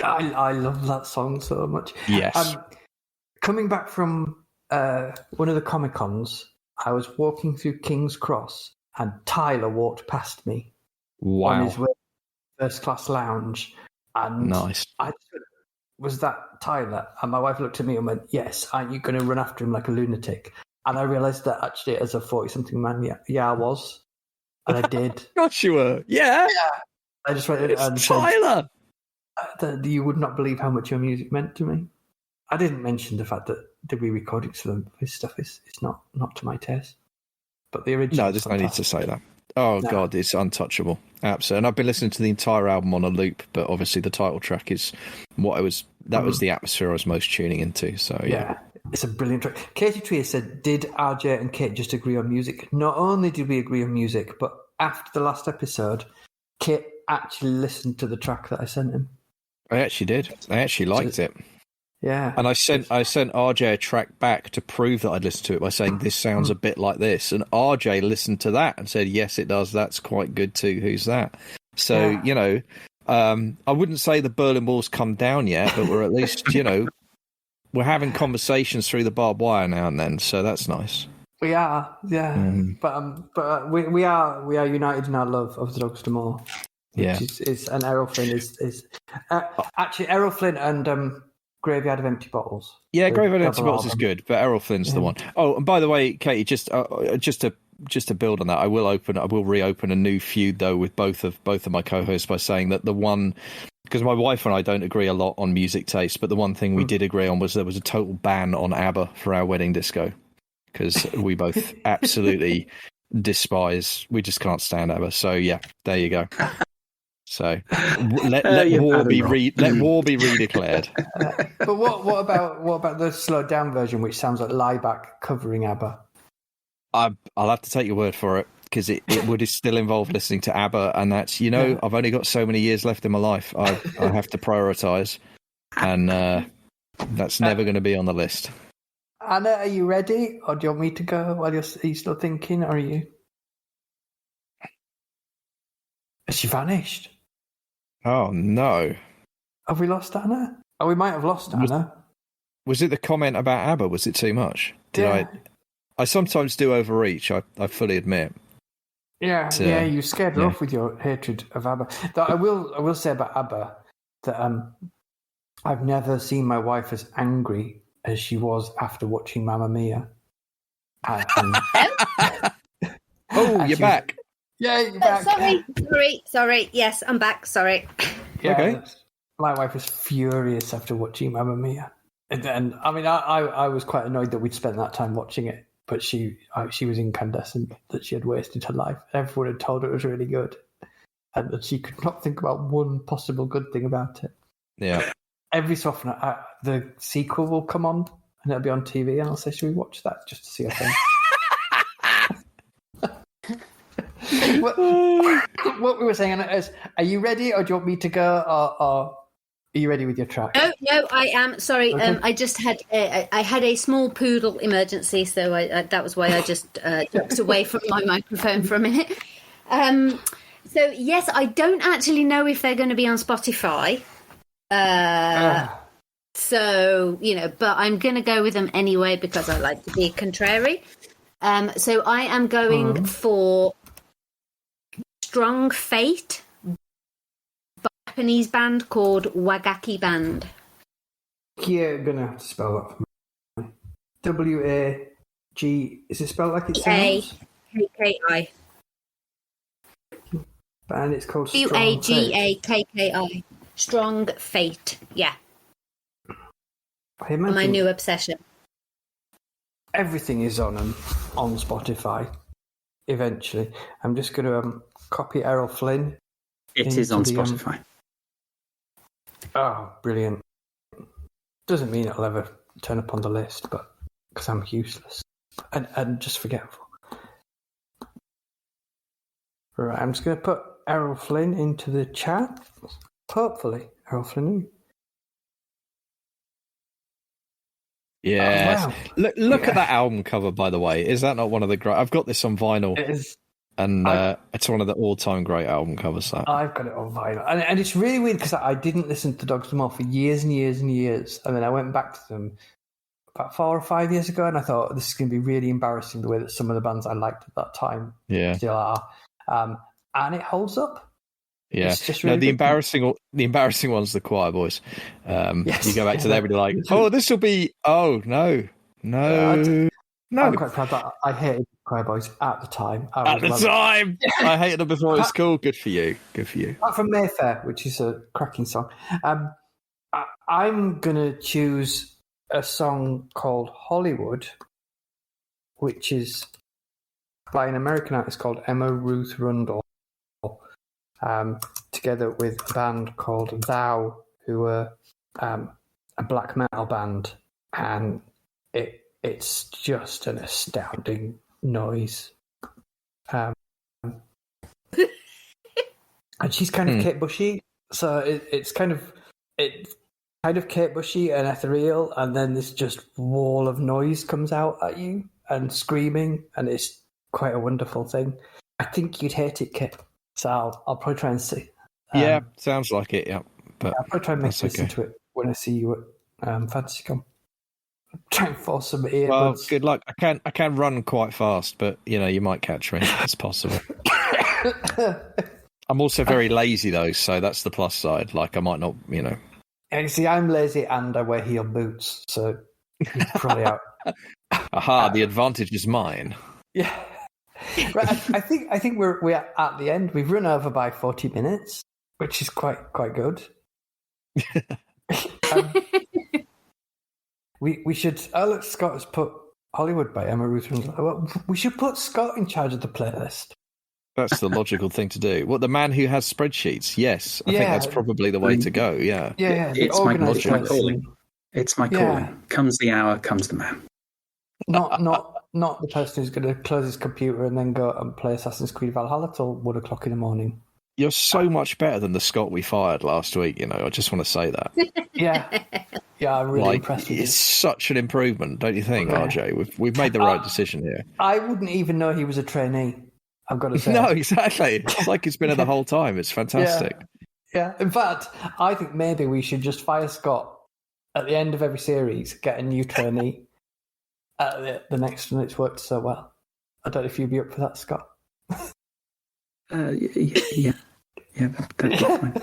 I love that song so much. Yes. Coming back from one of the Comic-Cons, I was walking through King's Cross, and Tyler walked past me on his way to the first class lounge. And nice. I just went, was that Tyler? And my wife looked at me and went, yes, aren't you going to run after him like a lunatic? And I realised that actually as a 40-something man, yeah, I was. And I did. Gosh, you were. Yeah. I just went and Tyler! said, you would not believe how much your music meant to me. I didn't mention the fact that the re-recordings for his stuff is not to my taste. But the original... No, there's no need to say that. Oh, no. God, it's untouchable. Absolutely. And I've been listening to the entire album on a loop, but obviously the title track is what I was... That was the atmosphere I was most tuning into, so yeah. It's a brilliant track. Katie Trier said, did RJ and Kate just agree on music? Not only did we agree on music, but after the last episode, Kate actually listened to the track that I sent him. I actually did. I actually liked it. Yeah. And I sent RJ a track back to prove that I'd listened to it by saying this sounds a bit like this, and RJ listened to that and said, "Yes, it does. That's quite good too. Who's that?" So I wouldn't say the Berlin Wall's come down yet, but we're at least we're having conversations through the barbed wire now and then, so that's nice. We are, yeah, but we are united in our love of the Dogs D'Amour. Yeah, And Errol Flynn is actually Errol Flynn and Graveyard of Empty Bottles. Yeah, Graveyard of double Empty Bottles is album. good, but Errol Flynn's the one. Oh, and by the way, Katie, just to build on that, I will reopen a new feud though with both of my co-hosts by saying that the one, because my wife and I don't agree a lot on music taste, but the one thing we did agree on was there was a total ban on ABBA for our wedding disco, because we both absolutely despise. We just can't stand ABBA. So yeah, there you go. So let war be redeclared. But what about the slowed down version, which sounds like Lieback covering ABBA? I'll have to take your word for it, because it would still involve listening to ABBA, and that's I've only got so many years left in my life. I have to prioritise, and that's never going to be on the list. Anna, are you ready, or do you want me to go? Are you still thinking, or are you? Has she vanished? Oh no! Have we lost Anna? Oh, we might have lost Anna. Was it the comment about ABBA? Was it too much? I sometimes do overreach. I fully admit. Yeah, you scared her off with your hatred of ABBA. Though I will say about ABBA that I've never seen my wife as angry as she was after watching Mamma Mia. You're back. Yeah, you're back. Sorry. Yes, I'm back. Sorry. Yeah, okay. My wife was furious after watching Mamma Mia, and I mean, I was quite annoyed that we'd spent that time watching it. But she was incandescent that she had wasted her life. Everyone had told her it was really good, and that she could not think about one possible good thing about it. Yeah. Every so often, the sequel will come on, and it'll be on TV, and I'll say, "Should we watch that just to see her thing?" What we were saying is, are you ready, or do you want me to go, or are you ready with your track? No, I am. Sorry, Okay. I just had I had a small poodle emergency, so that was why I just ducked away from my microphone for a minute. So yes, I don't actually know if they're going to be on Spotify. So but I'm going to go with them anyway because I like to be contrary. So I am going for Strong Fate, Japanese band called Wagaki Band. Yeah, I'm gonna have to spell that for me. W-A-G. Is it spelled like it sounds? K-K-I. And it's called Strong W-A-G-A-K-K-I. Strong Fate. Yeah. My new obsession. Everything is on Spotify. Eventually, I'm just going to copy Errol Flynn. It is on Spotify. Oh, brilliant. Doesn't mean it'll ever turn up on the list, but because I'm useless and just forgetful. Right, I'm just going to put Errol Flynn into the chat. Hopefully, Errol Flynn. Yes. Oh, wow. Look at that album cover, by the way. Is that not one of the great? I've got this on vinyl. It is. And it's one of the all-time great album covers. That I've got it on vinyl, and it's really weird because I didn't listen to Dogs D'Amour for years and years and years, and then I went back to them about 4 or 5 years ago, and I thought this is going to be really embarrassing the way that some of the bands I liked at that time still are, and it holds up. Yeah, it's just really the embarrassing one's the Choir Boys. Yes. You go back to them and you're like, oh, this will be. Oh no. I'm quite proud that I hated Choir Boys at the time. I hated them before it was cool. Good for you. Apart from Mayfair, which is a cracking song. I'm going to choose a song called Hollywood, which is by an American artist called Emma Ruth Rundle, together with a band called Thou, who were a black metal band, and it's just an astounding noise. And she's kind of Kate Bushy, so it's kind of kind of Kate Bushy and ethereal, and then this just wall of noise comes out at you and screaming, and it's quite a wonderful thing. I think you'd hate it, Kit. So I'll probably try and see. Yeah, sounds like it. Yeah, but I'll probably try and make you listen to it when I see you at FantasyCon. Try and force some earbuds. Well, good luck. I can run quite fast, but you might catch me. It's possible. I'm also very lazy though, so that's the plus side. Like I might not, And see, I'm lazy and I wear heel boots, so you're probably out. Aha, the advantage is mine. Yeah. Right, I think we're at the end. We've run over by 40 minutes, which is quite good. We should. Oh, look, Scott has put Hollywood by Emma Ruth. Well, we should put Scott in charge of the playlist. That's the logical thing to do. What, the man who has spreadsheets? Yes, I think that's probably the way to go. Yeah, it's my calling. It's my calling. Comes the hour, comes the man. Not the person who's going to close his computer and then go and play Assassin's Creed Valhalla till 1 o'clock in the morning. You're so much better than the Scott we fired last week. I just want to say that. Yeah, I'm really impressed with it's such an improvement, don't you think, RJ? We've made the right decision here. I wouldn't even know he was a trainee. I've got to say. No, exactly. It's like he's been here the whole time. It's fantastic. Yeah. In fact, I think maybe we should just fire Scott at the end of every series, get a new trainee at the next one. It's worked so well. I don't know if you'd be up for that, Scott. Yeah, that's fine.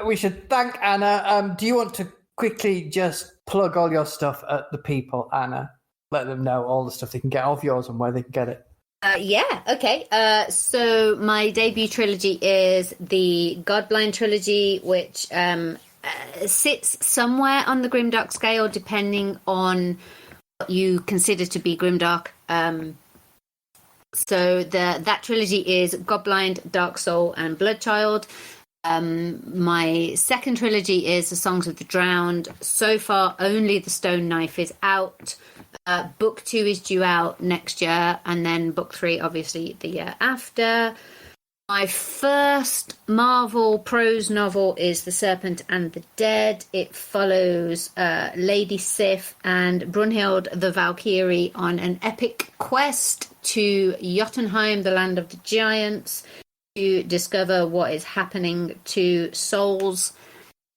We should thank Anna. Do you want to quickly just plug all your stuff at the people, Anna? Let them know all the stuff they can get off yours and where they can get it. Okay. So my debut trilogy is the Godblind trilogy, which sits somewhere on the grimdark scale, depending on what you consider to be grimdark. So that trilogy is Godblind, Dark Soul, and Bloodchild. My second trilogy is The Songs of the Drowned. So far, only The Stone Knife is out. Book 2 is due out next year, and then Book 3, obviously, the year after. My first Marvel prose novel is The Serpent and the Dead. It follows Lady Sif and Brunhild the Valkyrie on an epic quest to Jotunheim, the land of the giants, to discover what is happening to souls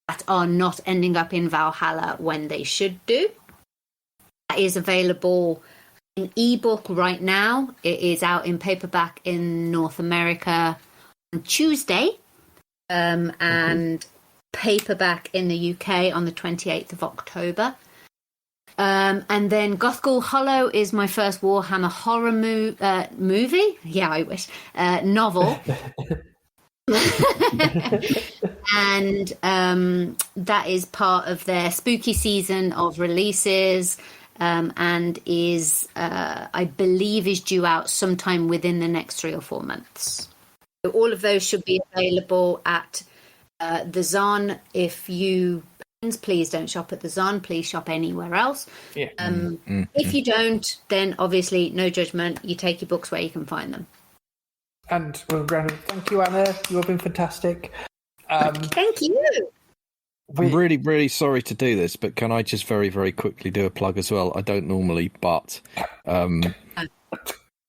that are not ending up in Valhalla when they should do. That is available in ebook right now. It is out in paperback in North America on Tuesday, and paperback in the UK on the 28th of October. And then Gothghoul Hollow is my first Warhammer horror movie. Yeah, I wish. Novel. And that is part of their spooky season of releases, and is, I believe, is due out sometime within the next 3 or 4 months. So all of those should be available at the Zon. If you please don't shop at the Zon, please shop anywhere else. Yeah. If you don't, then obviously no judgment. You take your books where you can find them. And thank you, Anna. You have been fantastic. Thank you. I'm really, really sorry to do this, but can I just very, very quickly do a plug as well? I don't normally, but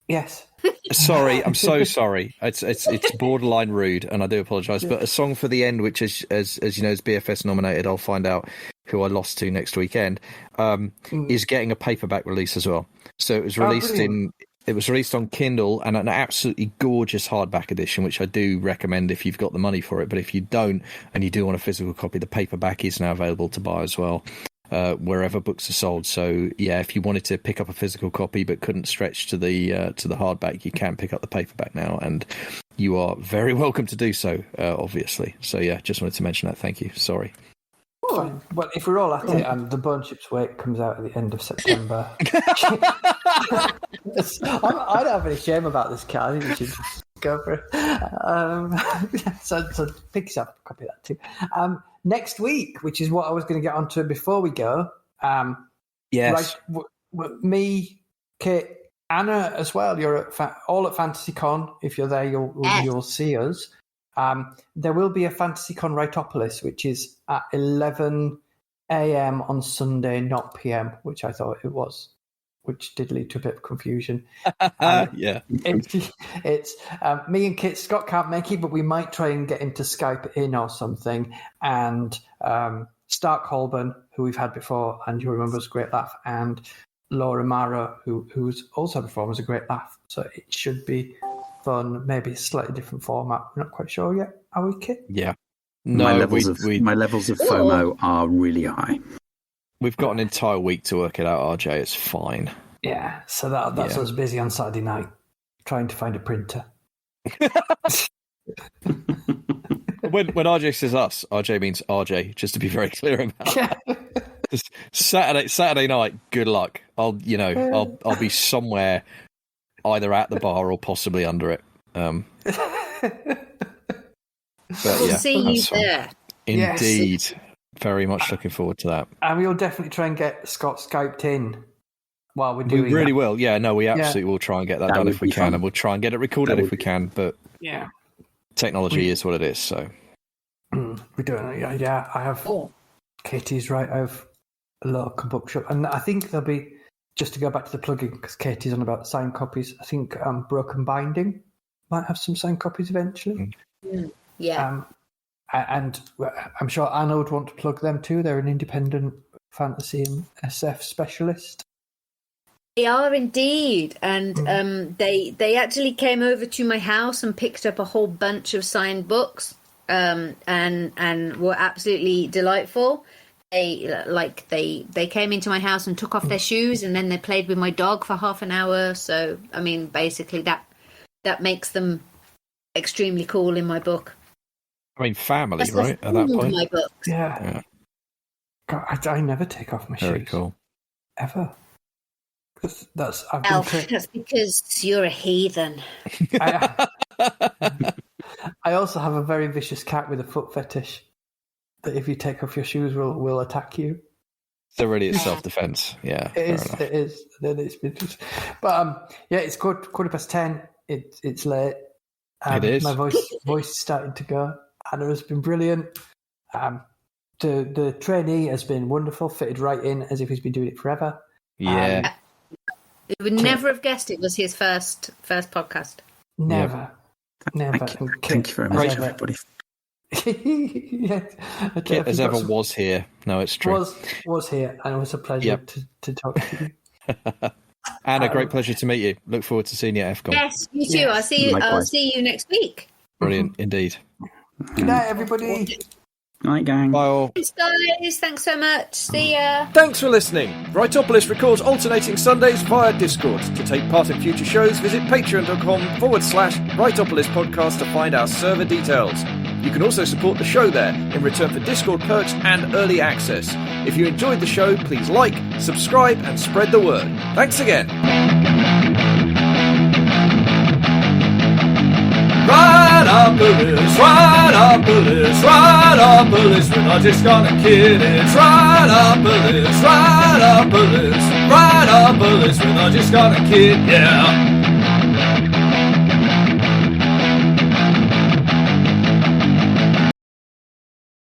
yes. Sorry, I'm so sorry. It's borderline rude, and I do apologise. But a song for the end, which is, as you know, is BFS nominated. I'll find out who I lost to next weekend. Is getting a paperback release as well. So it was released It was released on Kindle and an absolutely gorgeous hardback edition, which I do recommend if you've got the money for it. But if you don't and you do want a physical copy, the paperback is now available to buy as well, wherever books are sold. So yeah, if you wanted to pick up a physical copy but couldn't stretch to the hardback, you can pick up the paperback now, and you are very welcome to do so, obviously. So yeah, just wanted to mention that. Thank you. Sorry. Well, if we're all at it and the Bone Chips Wake comes out at the end of September, I don't have any shame about this car. I think we should just go for it. So pick yourself a copy of that too. Next week, which is what I was going to get onto before we go. Yes. Me, Kit, Anna as well. You're all at FantasyCon. If you're there, you'll see us. There will be a FantasyCon Writeopolis, which is at 11 a.m. on Sunday, not p.m., which I thought it was, which did lead to a bit of confusion. Yeah. It's me and Kit. Scott can't make it, but we might try and get him to Skype in or something. And Stark Holborn, who we've had before, and you'll remember was a great laugh, and Laura Mara, who's also performed, was a great laugh. So it should be fun, maybe a slightly different format. We're not quite sure yet. Are we, Kit? Yeah. My No, levels of FOMO are really high. we've got an entire week to work it out, RJ. It's fine. Yeah, so that's us busy on Saturday night trying to find a printer. When RJ says us, RJ means RJ, just to be very clear about it. Just Saturday night, good luck. I'll be somewhere either at the bar or possibly under it. We'll see you there. Indeed. Yes. Very much looking forward to that. And we'll definitely try and get Scott Skyped in while we're doing We really that. will. Yeah, no, we absolutely will try and get that done if we can, and we'll try and get it recorded if we can, but technology is what it is, so. We're doing it. Yeah, I have Katie's right. I have a local bookshop. And I think there'll be, just to go back to the plugin, because Katie's on about signed copies, I think Broken Binding might have some signed copies eventually. Yeah. And I'm sure Anna would want to plug them too. They're an independent fantasy and SF specialist. They are indeed, and they actually came over to my house and picked up a whole bunch of signed books, and were absolutely delightful. They came into my house and took off their shoes, and then they played with my dog for half an hour. So I mean, basically that makes them extremely cool in my book. I mean, family, That's right? At that point, my books. Yeah. God, I never take off my shoes. Very cool. Ever. That's because you're a heathen. I also have a very vicious cat with a foot fetish that if you take off your shoes will attack you. So really it's self-defense. Yeah. It is. But it's 10:15. It's late. It is. My voice is starting to go. Anna has been brilliant. The trainee has been wonderful, fitted right in as if he's been doing it forever. Yeah. You would never have guessed it was his first podcast. Never. Thank you very much, everybody. Kit as ever was here. No, it's true. Was here, and it was a pleasure to talk to you. And a great pleasure to meet you. Look forward to seeing you at FCON. Yes, you too. I'll see you. Likewise. I'll see you next week. Brilliant, indeed. Good night, everybody. Night, gang. Bye all. Thanks, guys. Thanks so much. See ya. Thanks for listening. Writeopolis records alternating Sundays via Discord. To take part in future shows, visit patreon.com/Writeopolis podcast to find our server details. You can also support the show there in return for Discord perks and early access. If you enjoyed the show, please like, subscribe, and spread the word. Thanks again. Writeopolis, we're not just gonna kid it. Writeopolis, we're not just gonna kid, yeah.